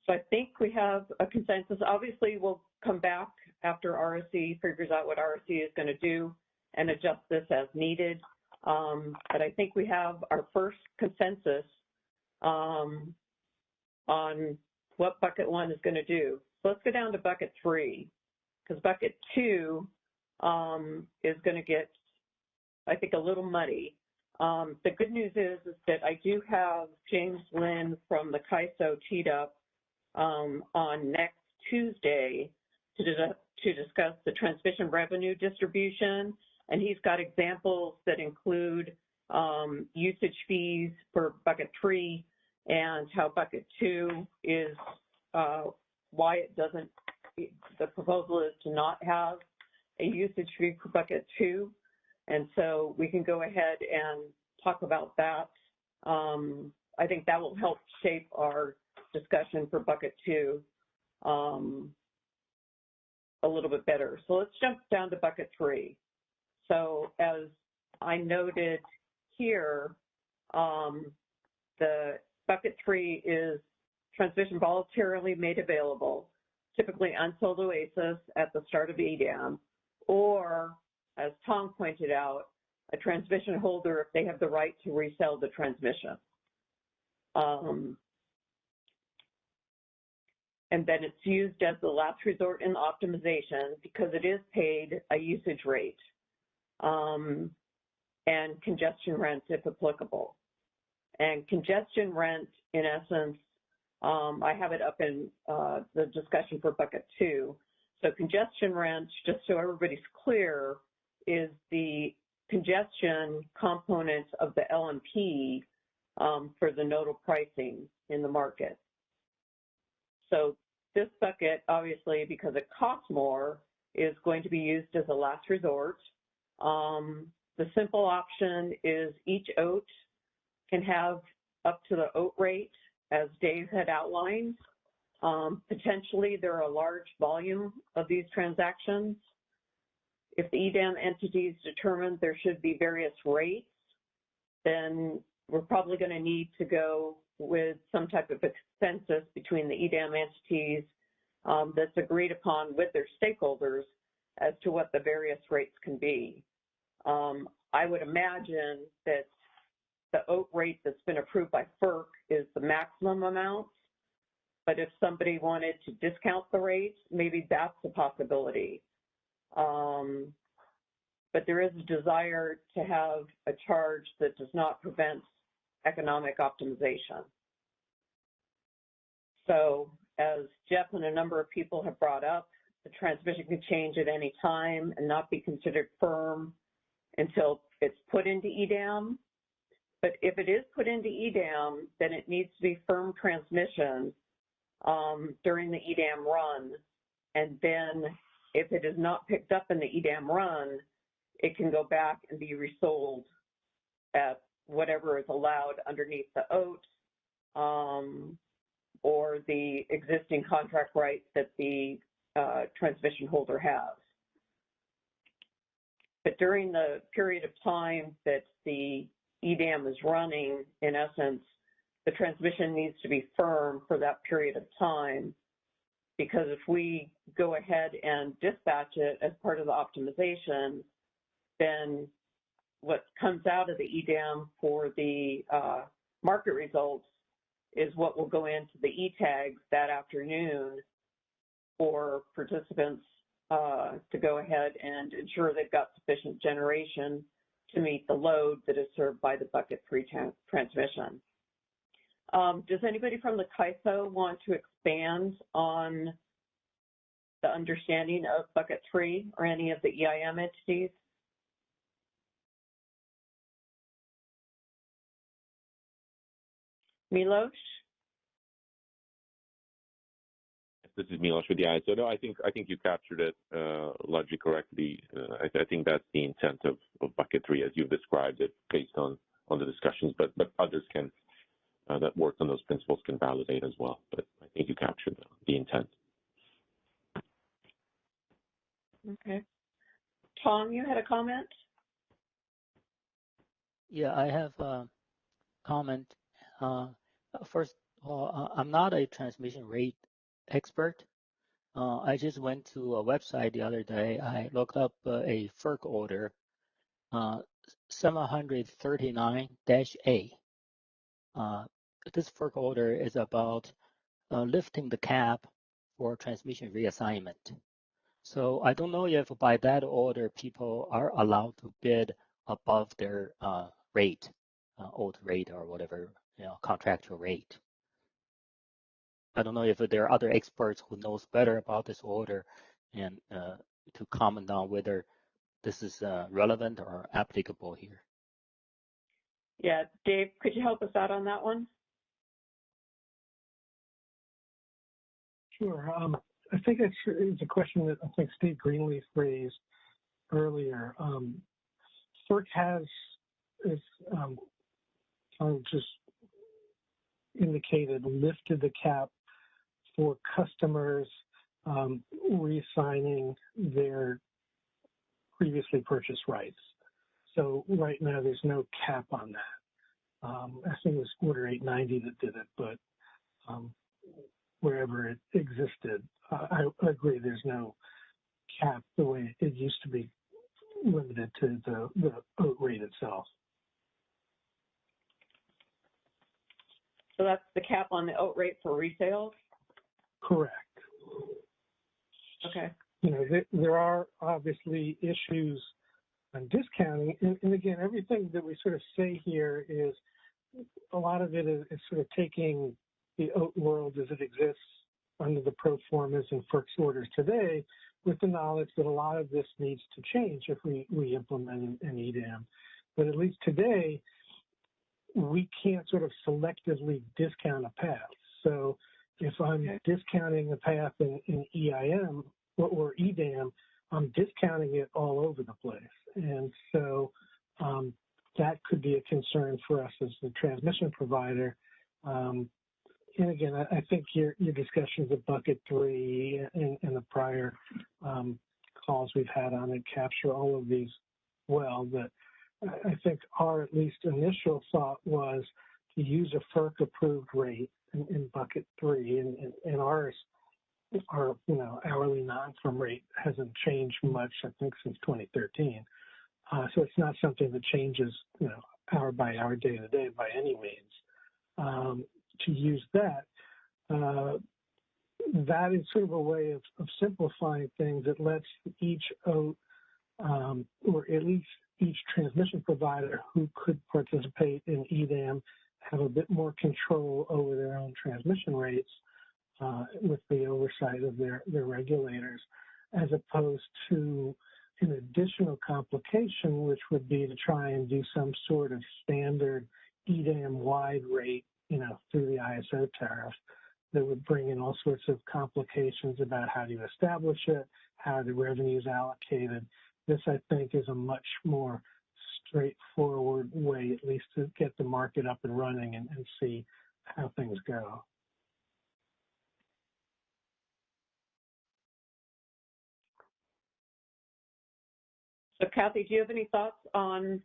So I think we have a consensus. Obviously, we'll come back after RSC figures out what RSC is going to do and adjust this as needed. But I think we have our first consensus on what bucket one is going to do. So let's go down to bucket three, because bucket two is going to get, I think, a little muddy. The good news is that I do have James Lynn from the CAISO teed up on next Tuesday to discuss the transmission revenue distribution, and he's got examples that include usage fees for bucket three and how bucket two is, why it doesn't, the proposal is to not have a usage fee for bucket two. And so we can go ahead and talk about that. I think that will help shape our discussion for bucket two a little bit better. So let's jump down to bucket three. So as I noted here, the bucket 3 is transmission voluntarily made available, typically unsold oasis at the start of EDAM, or, as Tong pointed out, a transmission holder if they have the right to resell the transmission. And then it's used as the last resort in optimization because it is paid a usage rate and congestion rent if applicable. And congestion rent, in essence, I have it up in the discussion for bucket 2. So congestion rent, just so everybody's clear, is the congestion component of the LMP for the nodal pricing in the market. So this bucket, obviously, because it costs more, is going to be used as a last resort. The simple option is each OAT can have up to the OAT rate, as Dave had outlined. Potentially, there are a large volume of these transactions. If the EDAM entities determine there should be various rates, then we're probably going to need to go with some type of consensus between the EDAM entities that's agreed upon with their stakeholders as to what the various rates can be. I would imagine that the OAT rate that's been approved by FERC is the maximum amount, but if somebody wanted to discount the rates, maybe that's a possibility. But there is a desire to have a charge that does not prevent economic optimization. So as Jeff and a number of people have brought up, the transmission can change at any time and not be considered firm until it's put into EDAM. But if it is put into EDAM, then it needs to be firm transmission during the EDAM run. And then if it is not picked up in the EDAM run, it can go back and be resold at whatever is allowed underneath the OAT or the existing contract right that the transmission holder has. But during the period of time that the EDAM is running, in essence, the transmission needs to be firm for that period of time, because if we go ahead and dispatch it as part of the optimization, then what comes out of the EDAM for the market results is what will go into the E-tags that afternoon for participants to go ahead and ensure they've got sufficient generation to meet the load that is served by the bucket 3 transmission. Does anybody from the CAISO want to expand on the understanding of bucket 3 or any of the EIM entities? Milos? This is Milos with the ISO. No, I think you captured it largely correctly. I think that's the intent of bucket 3 as you've described it, based on the discussions. But others can that work on those principles can validate as well. But I think you captured the intent. Okay. Tong, you had a comment? Yeah, I have a comment. First of all, I'm not a transmission rate expert. I just went to a website the other day. I looked up a FERC order, 739-A. This FERC order is about lifting the cap for transmission reassignment. So I don't know if by that order people are allowed to bid above their rate, old rate or whatever, contractual rate. I don't know if there are other experts who knows better about this order and to comment on whether this is relevant or applicable here. Yeah, Dave, could you help us out on that one? Sure. I think it's a question that I think Steve Greenleaf raised earlier. FERC has, as just indicated, lifted the cap for customers reassigning their previously purchased rights. So right now there's no cap on that. I think it was Order 890 that did it, but wherever it existed, I agree there's no cap the way it used to be limited to the oat rate itself. So that's the cap on the oat rate for resales? Correct. Okay. You know, there are obviously issues on discounting, and again, everything that we sort of say here is a lot of it is sort of taking the oat world as it exists under the pro formas and FERC's orders today, with the knowledge that a lot of this needs to change if we implement an EDAM. But at least today, we can't sort of selectively discount a path. So if I'm discounting a path in EIM or EDAM, I'm discounting it all over the place. And so that could be a concern for us as the transmission provider. And again, I think your discussions of bucket 3 and the prior calls we've had on it capture all of these well. But I think our at least initial thought was to use a FERC-approved rate in bucket 3, and ours, our hourly non-firm rate hasn't changed much, I think, since 2013. So it's not something that changes, hour by hour, day to day by any means. To use that, that is sort of a way of simplifying things that lets each OAT, or at least each transmission provider who could participate in EDAM have a bit more control over their own transmission rates with the oversight of their regulators, as opposed to an additional complication, which would be to try and do some sort of standard EDAM-wide rate, through the ISO tariff that would bring in all sorts of complications about how do you establish it, how the revenue is allocated. This, I think, is a much more straightforward way, at least, to get the market up and running and see how things go. So, Kathy, do you have any thoughts on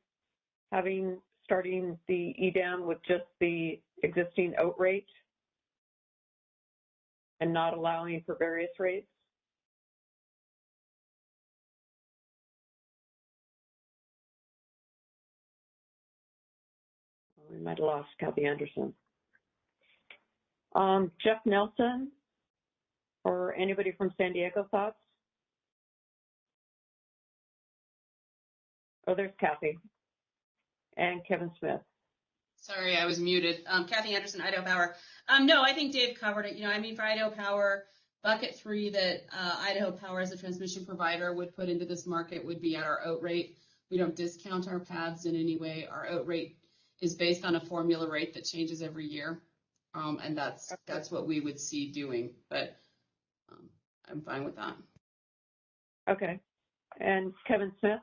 starting the EDAM with just the existing oat rate and not allowing for various rates? We might have lost Kathy Anderson. Jeff Nelson or anybody from San Diego, thoughts? Oh, there's Kathy. And Kevin Smith. Sorry, I was muted. Kathy Anderson, Idaho Power. No, I think Dave covered it. For Idaho Power, bucket 3 that Idaho Power as a transmission provider would put into this market would be at our oat rate. We don't discount our paths in any way. Our oat rate is based on a formula rate that changes every year, and that's what we would see doing. But I'm fine with that. Okay. And Kevin Smith,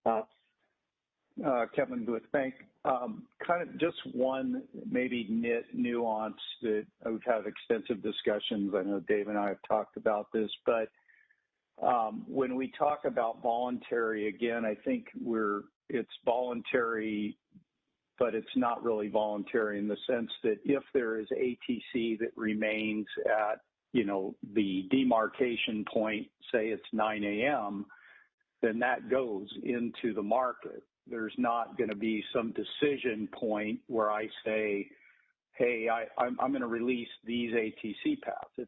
thoughts? Kevin Booth Bank. Kind of just one maybe nuance that we've had extensive discussions. I know Dave and I have talked about this, but when we talk about voluntary, again, I think it's voluntary, but it's not really voluntary in the sense that if there is ATC that remains at, the demarcation point, say it's 9 a.m., then that goes into the market. There's not going to be some decision point where I say, hey, I'm going to release these ATC paths. I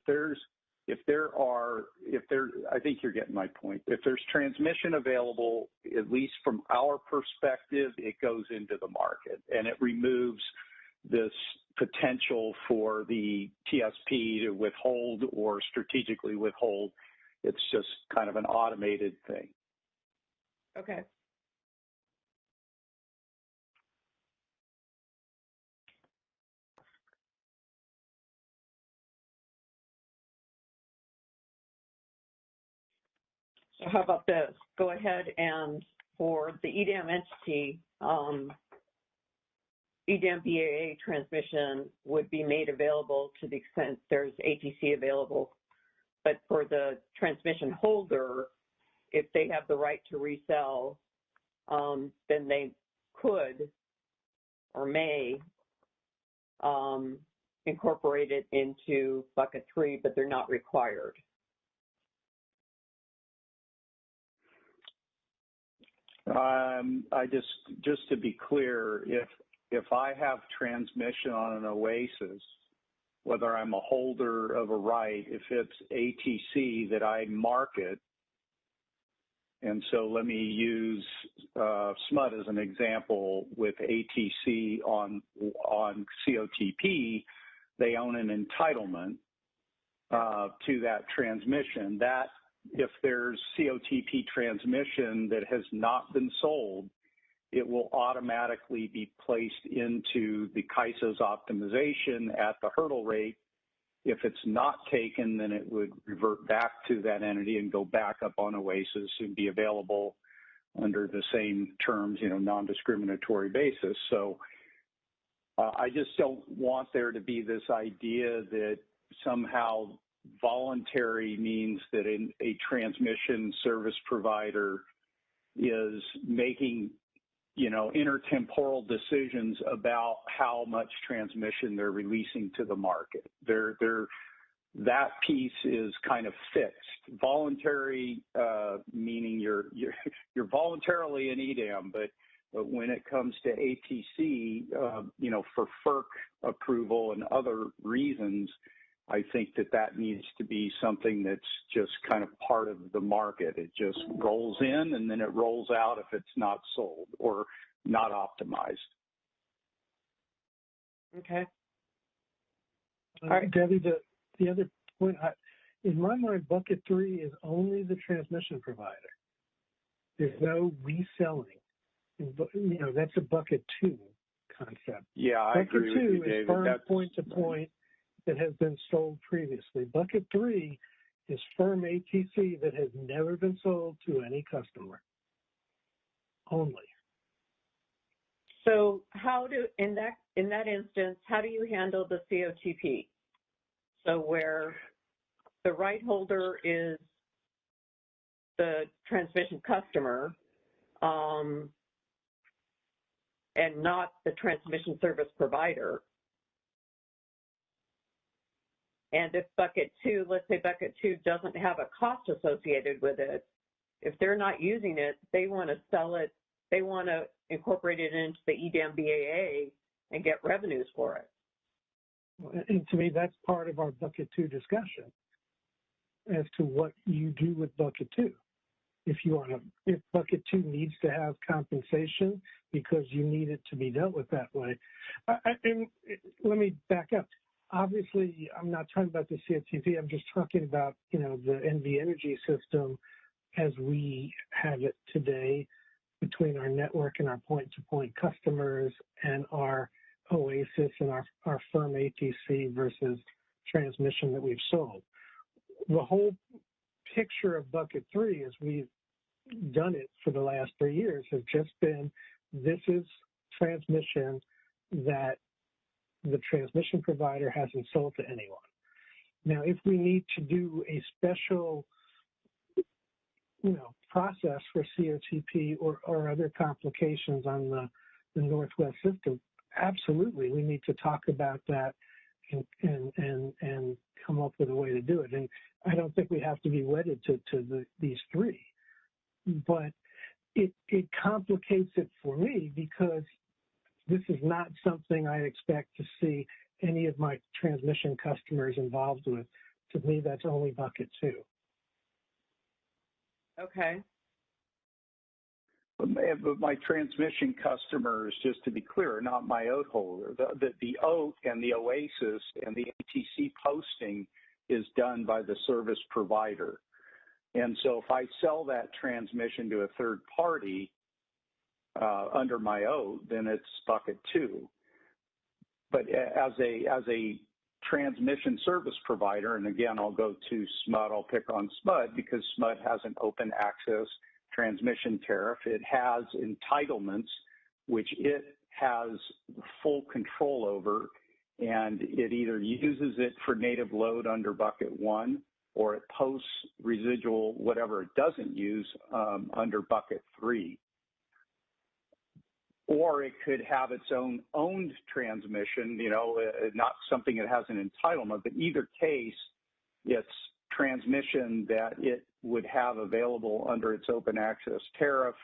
think you're getting my point. If there's transmission available, at least from our perspective, it goes into the market and it removes this potential for the TSP to withhold or strategically withhold. It's just kind of an automated thing. Okay. So how about this? Go ahead and for the EDAM entity, EDAM BAA transmission would be made available to the extent there's ATC available. But for the transmission holder, if they have the right to resell, then they could or may incorporate it into bucket 3, but they're not required. I just to be clear, if I have transmission on an Oasis, whether I'm a holder of a right, if it's ATC that I market, and so let me use SMUD as an example with ATC on COTP, they own an entitlement to that transmission. That if there's COTP transmission that has not been sold, it will automatically be placed into the CAISO's optimization at the hurdle rate. If it's not taken, then it would revert back to that entity and go back up on Oasis and be available under the same terms, non-discriminatory basis. So I just don't want there to be this idea that somehow voluntary means that a transmission service provider is making intertemporal decisions about how much transmission they're releasing to the market. That piece is kind of fixed. Voluntary, meaning you're voluntarily an EDAM, but when it comes to ATC, for FERC approval and other reasons, I think that needs to be something that's just kind of part of the market. It just rolls in and then it rolls out if it's not sold or not optimized. Okay. All right, Debbie, the other point, in my mind, bucket 3 is only the transmission provider. There's no reselling. That's a bucket 2 concept. Yeah, I agree with you, David. Bucket 2 is firm point-to-point that has been sold previously. Bucket 3 is firm ATC that has never been sold to any customer. Only. So in that instance, how do you handle the COTP? So where the right holder is the transmission customer, and not the transmission service provider. And if bucket 2, let's say bucket 2 doesn't have a cost associated with it, if they're not using it, they want to sell it, they want to incorporate it into the EDAM BAA and get revenues for it. And to me, that's part of our bucket 2 discussion as to what you do with bucket 2. If bucket 2 needs to have compensation because you need it to be dealt with that way. And let me back up. Obviously, I'm not talking about the COTP. I'm just talking about, the NV Energy system as we have it today between our network and our point-to-point customers and our Oasis and our firm ATC versus transmission that we've sold. The whole picture of bucket 3, as we've done it for the last 3 years, has just been this is transmission that the transmission provider hasn't sold to anyone. Now, if we need to do a special, process for COTP or other complications on the Northwest system, absolutely, we need to talk about that and come up with a way to do it. And I don't think we have to be wedded to these 3, but it complicates it for me because this is not something I expect to see any of my transmission customers involved with. To me, that's only bucket 2. Okay. But my transmission customers, just to be clear, are not my OAT holder. The OAT and the Oasis and the ATC posting is done by the service provider. And so if I sell that transmission to a third party under my OAT, then it's bucket 2. But as a transmission service provider, and again, I'll go to SMUD, I'll pick on SMUD because SMUD has an open access transmission tariff. It has entitlements, which it has full control over, and it either uses it for native load under bucket 1 or it posts residual, whatever it doesn't use, under bucket 3. Or it could have its own owned transmission, not something that has an entitlement, but either case, it's transmission that it would have available under its open access tariff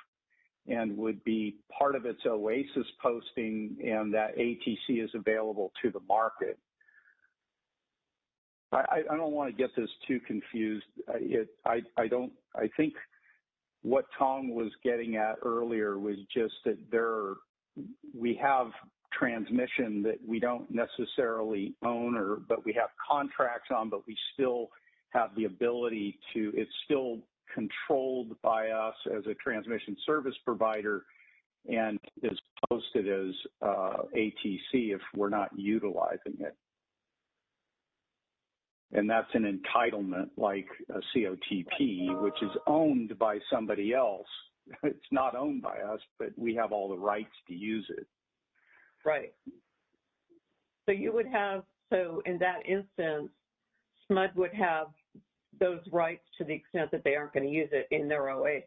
and would be part of its OASIS posting, and that ATC is available to the market. I don't want to get this too confused. I think what Tong was getting at earlier was just that we have transmission that we don't necessarily own, but we have contracts on, but we still have the ability to, it's still controlled by us as a transmission service provider and is posted as ATC if we're not utilizing it. And that's an entitlement like a COTP, which is owned by somebody else. It's not owned by us, but we have all the rights to use it. Right. So you would have, so in that instance, SMUD would have those rights to the extent that they aren't going to use it in their OASIS.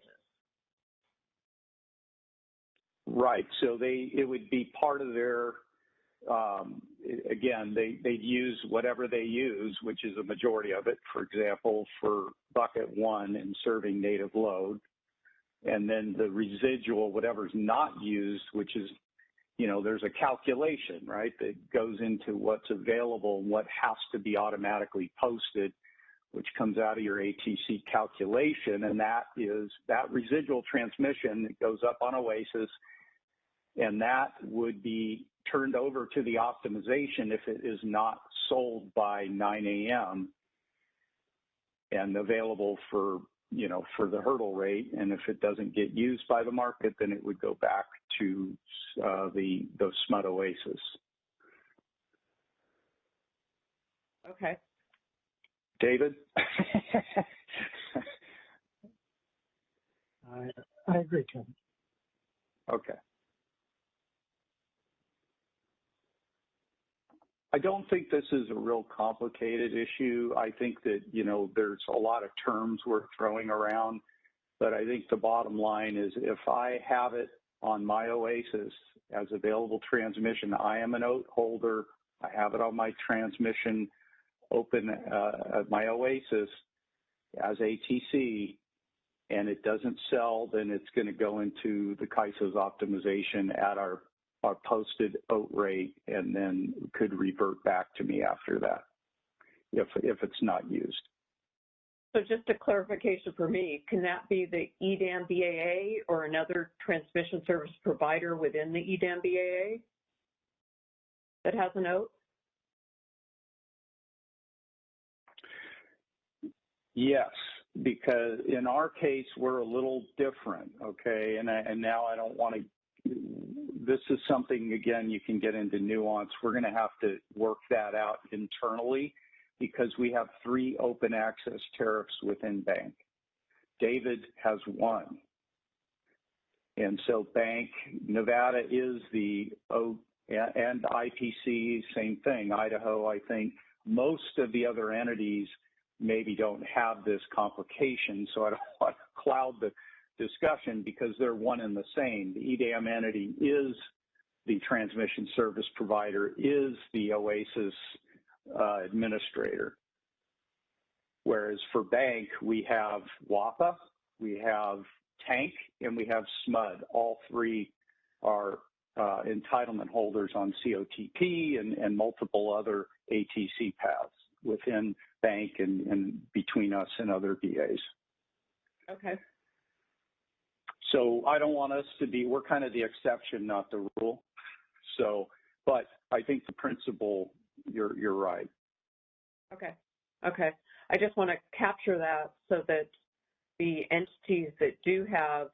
Right. So it would be part of their, again, they'd use whatever they use, which is a majority of it, for example, for bucket 1 in serving native load. And then the residual, whatever's not used, which is, there's a calculation, right, that goes into what's available and what has to be automatically posted, which comes out of your ATC calculation. And that is that residual transmission that goes up on OASIS, and that would be turned over to the optimization if it is not sold by 9 a.m. and available for the hurdle rate. And if it doesn't get used by the market, then it would go back to the SMUD OASIS. Okay. David? I agree, Kevin. Okay. I don't think this is a real complicated issue. I think that, there's a lot of terms we're throwing around, but I think the bottom line is if I have it on my OASIS as available transmission, I am a note holder, I have it on my transmission open at my OASIS as ATC, and it doesn't sell, then it's going to go into the CAISO's optimization at our posted OAT rate, and then could revert back to me after that if it's not used. So just a clarification for me, can that be the EDAM BAA or another transmission service provider within the EDAM BAA that has a note? Yes, because in our case, we're a little different, okay? And now I don't want to, this is something, again, you can get into nuance. We're going to have to work that out internally because we have 3 open access tariffs within bank. David has 1. And so bank, Nevada is the OAT, and IPC, same thing. Idaho, I think most of the other entities maybe don't have this complication, so I don't want to cloud the discussion because they're one and the same. The EDAM entity is the transmission service provider, is the OASIS administrator. Whereas for bank, we have WAPA, we have tank, and we have SMUD. All 3 are entitlement holders on COTP and multiple other ATC paths within bank and between us and other BAs. Okay. So I don't want us to be, we're kind of the exception, not the rule. So, but I think the principle, you're right. Okay. Okay. I just want to capture that so that the entities that do have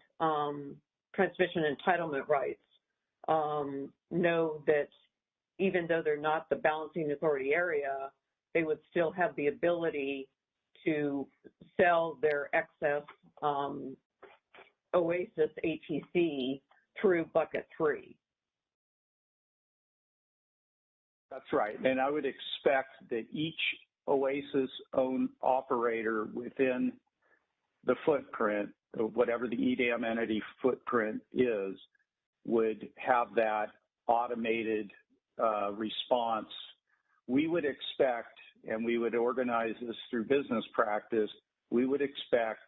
transmission entitlement rights know that even though they're not the balancing authority area, they would still have the ability to sell their excess OASIS ATC through bucket 3. That's right. And I would expect that each Oasis-owned operator within the footprint, whatever the EDAM entity footprint is, would have that automated response. We would expect, and we would organize this through business practice, we would expect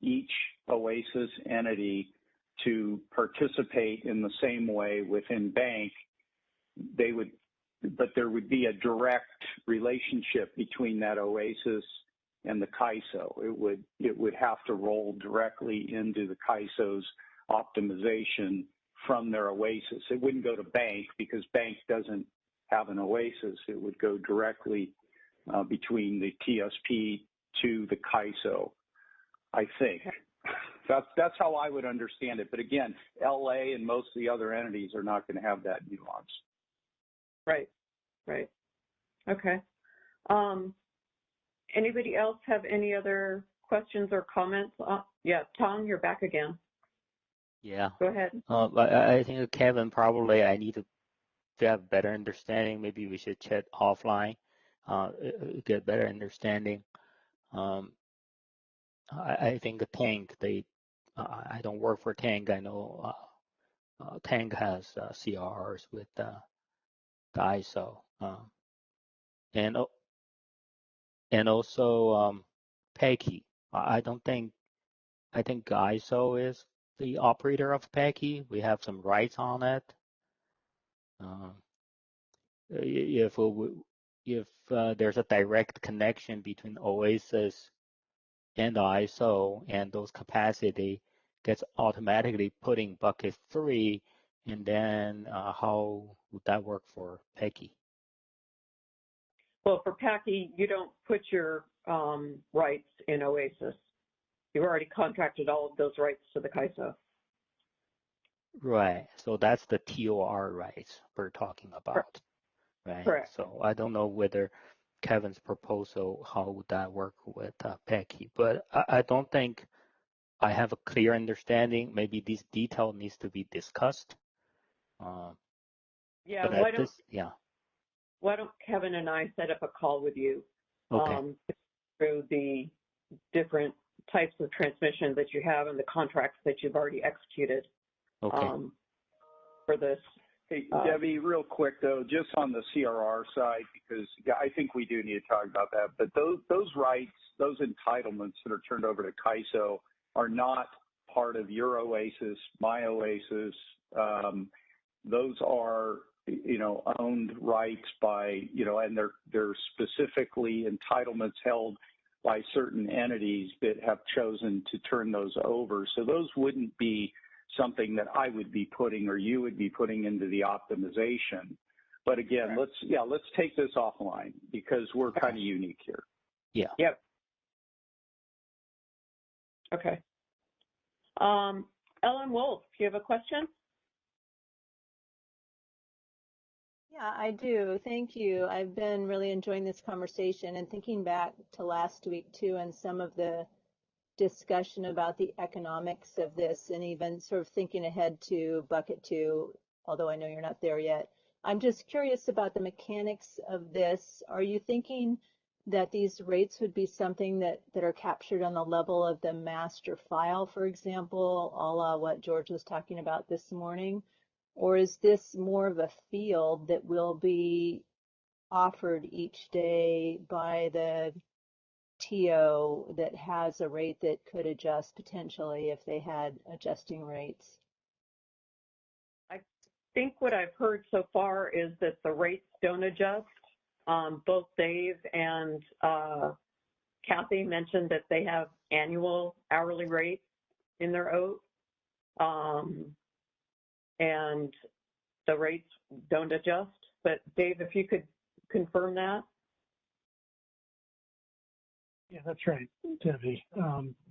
each Oasis entity to participate in the same way within bank. But there would be a direct relationship between that Oasis and the CAISO. It would have to roll directly into the CAISO's optimization from their Oasis. It wouldn't go to bank because bank doesn't have an Oasis. It would go directly between the TSP to the CAISO, I think. That's how I would understand it. But again, LA and most of the other entities are not going to have that nuance. Right. Okay. Anybody else have any other questions or comments? Yeah, Tom, you're back again. Yeah. Go ahead. I think Kevin, probably I need to have better understanding. Maybe we should chat offline, get better understanding. I think Tank, I don't work for Tank. I know Tank has CRRs with the ISO, and also PECI. I think ISO is the operator of PECI. We have some rights on it. If there's a direct connection between Oasis and the ISO, and those capacity gets automatically put in bucket 3, and then how would that work for PECI? Well, for PECI, you don't put your rights in Oasis. You've already contracted all of those rights to the CAISO. Right. So that's the TOR rights we're talking about. Right. Correct. So I don't know whether Kevin's proposal, how would that work with PECI? But I don't think I have a clear understanding. Maybe this detail needs to be discussed. Yeah. Why don't Kevin and I set up a call with you? Okay. Through the different types of transmission that you have and the contracts that you've already executed. Okay. For this. Hey, Debbie, real quick though, just on the CRR side, because I think we do need to talk about that. But those rights, those entitlements that are turned over to CAISO are not part of your Oasis, my Oasis. Those are, owned rights by, and they're specifically entitlements held by certain entities that have chosen to turn those over. So those wouldn't be something that I would be putting or you would be putting into the optimization. But again, let's take this offline because we're kind of unique here. Yeah. Yep. Okay. Ellen Wolf, do you have a question? Yeah, I do. Thank you. I've been really enjoying this conversation and thinking back to last week too, and some of the discussion about the economics of this, and even sort of thinking ahead to bucket 2, although I know you're not there yet. I'm just curious about the mechanics of this. Are you thinking that these rates would be something that are captured on the level of the master file, for example, a la what George was talking about this morning? Or is this more of a field that will be offered each day by the TO that has a rate that could adjust potentially if they had adjusting rates? I think what I've heard so far is that the rates don't adjust. Both Dave and Kathy mentioned that they have annual hourly rates in their OAT. And the rates don't adjust. But Dave, if you could confirm that. Yeah, that's right, Debbie.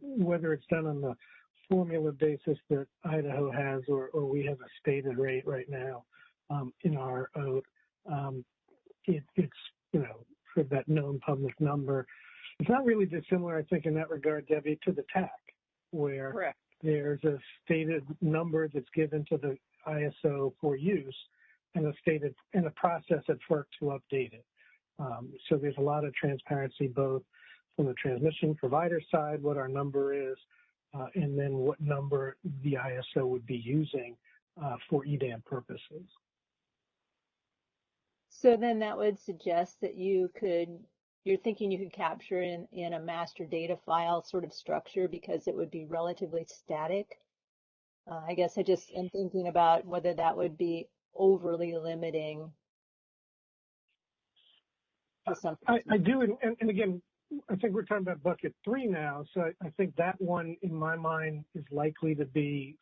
Whether it's done on the formula basis that Idaho has or we have a stated rate right now in our OAT, it's, for that known public number. It's not really dissimilar, I think, in that regard, Debbie, to the TAC, where Correct. There's a stated number that's given to the ISO for use and a process at FERC to update it. So there's a lot of transparency both from the transmission provider side, what our number is, and then what number the ISO would be using for EDAM purposes. So then that would suggest that you're thinking you could capture in a master data file sort of structure because it would be relatively static. I guess I just am thinking about whether that would be overly limiting to something. I do, and again, I think we're talking about bucket 3 now, so I think that one in my mind is likely to be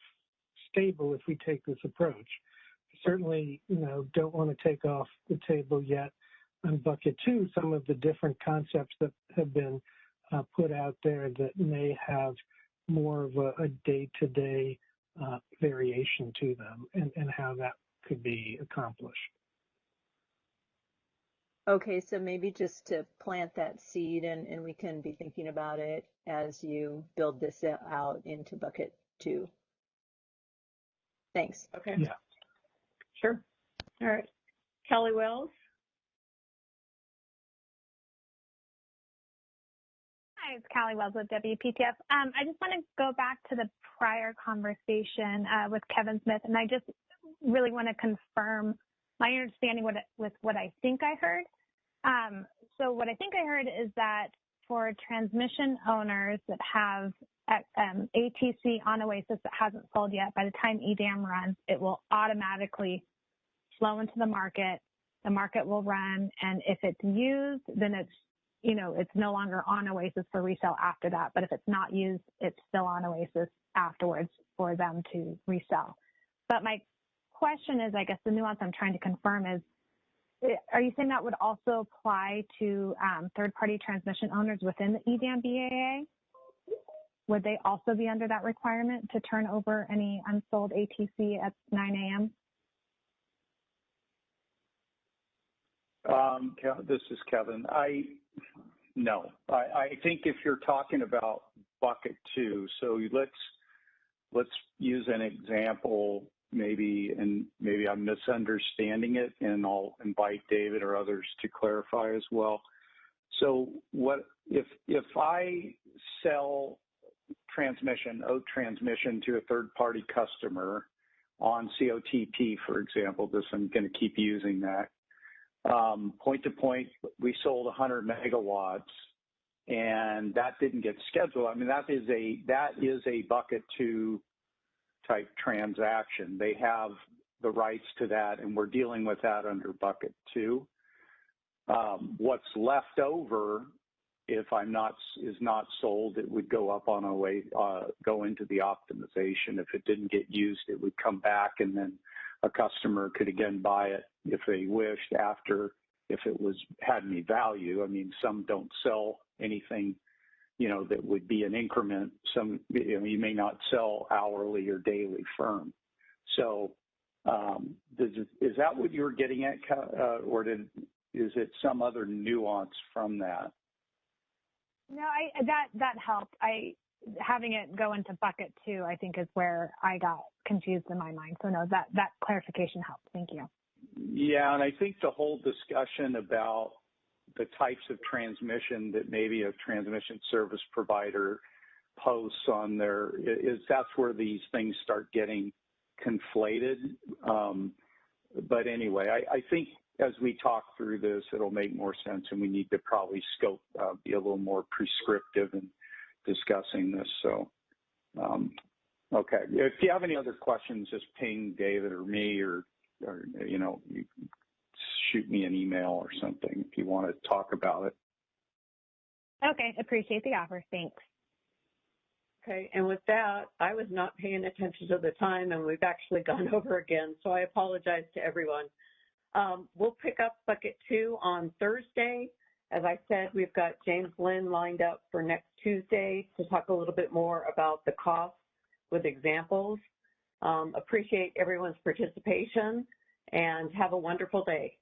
stable if we take this approach. Certainly, don't want to take off the table yet on bucket 2 some of the different concepts that have been put out there that may have more of a day-to-day variation to them and how that could be accomplished. Okay, so maybe just to plant that seed and we can be thinking about it as you build this out into bucket 2. Thanks. Okay. Yeah. Sure. All right. Callie Wells. Hi, it's Callie Wells with WPTF. I just want to go back to the prior conversation with Kevin Smith, and I just really want to confirm my understanding with what I think I heard. So what I think I heard is that for transmission owners that have ATC on Oasis that hasn't sold yet, by the time EDAM runs, it will automatically flow into the market will run, and if it's used, then it's no longer on Oasis for resale after that. But if it's not used, it's still on Oasis afterwards for them to resell. But my question is, I guess the nuance I'm trying to confirm is, are you saying that would also apply to third-party transmission owners within the EDAM BAA? Would they also be under that requirement to turn over any unsold ATC at 9 a.m.? This is Kevin. No. I think if you're talking about bucket 2, so let's use an example. Maybe I'm misunderstanding it, and I'll invite David or others to clarify as well. So what if I sell oat transmission to a third-party customer on COTP, for example, I'm going to keep using that. Point to point, we sold 100 megawatts, and that didn't get scheduled. I mean, that is a bucket 2 type transaction. They have the rights to that, and we're dealing with that under bucket 2. What's left over, if is not sold, it would go up on go into the optimization. If it didn't get used, it would come back, and then a customer could again buy it if they wished after, if it had any value. I mean, some don't sell anything that would be an increment. Some, you may not sell hourly or daily firm. So is that what you were getting at, or is it some other nuance from that? No, that helped. Having it go into bucket 2, I think, is where I got confused in my mind. So no, that clarification helped. Thank you. Yeah, and I think the whole discussion about the types of transmission that maybe a transmission service provider posts on that's where these things start getting conflated. But anyway, I think as we talk through this, it'll make more sense, and we need to probably be a little more prescriptive in discussing this. So, okay. If you have any other questions, just ping David or me, or you shoot me an email or something if you want to talk about it. Okay, appreciate the offer. Thanks. Okay, and with that, I was not paying attention to the time, and we've actually gone over again, so I apologize to everyone. We'll pick up bucket 2 on Thursday. As I said, we've got James Lynn lined up for next Tuesday to talk a little bit more about the costs with examples. Appreciate everyone's participation, and have a wonderful day.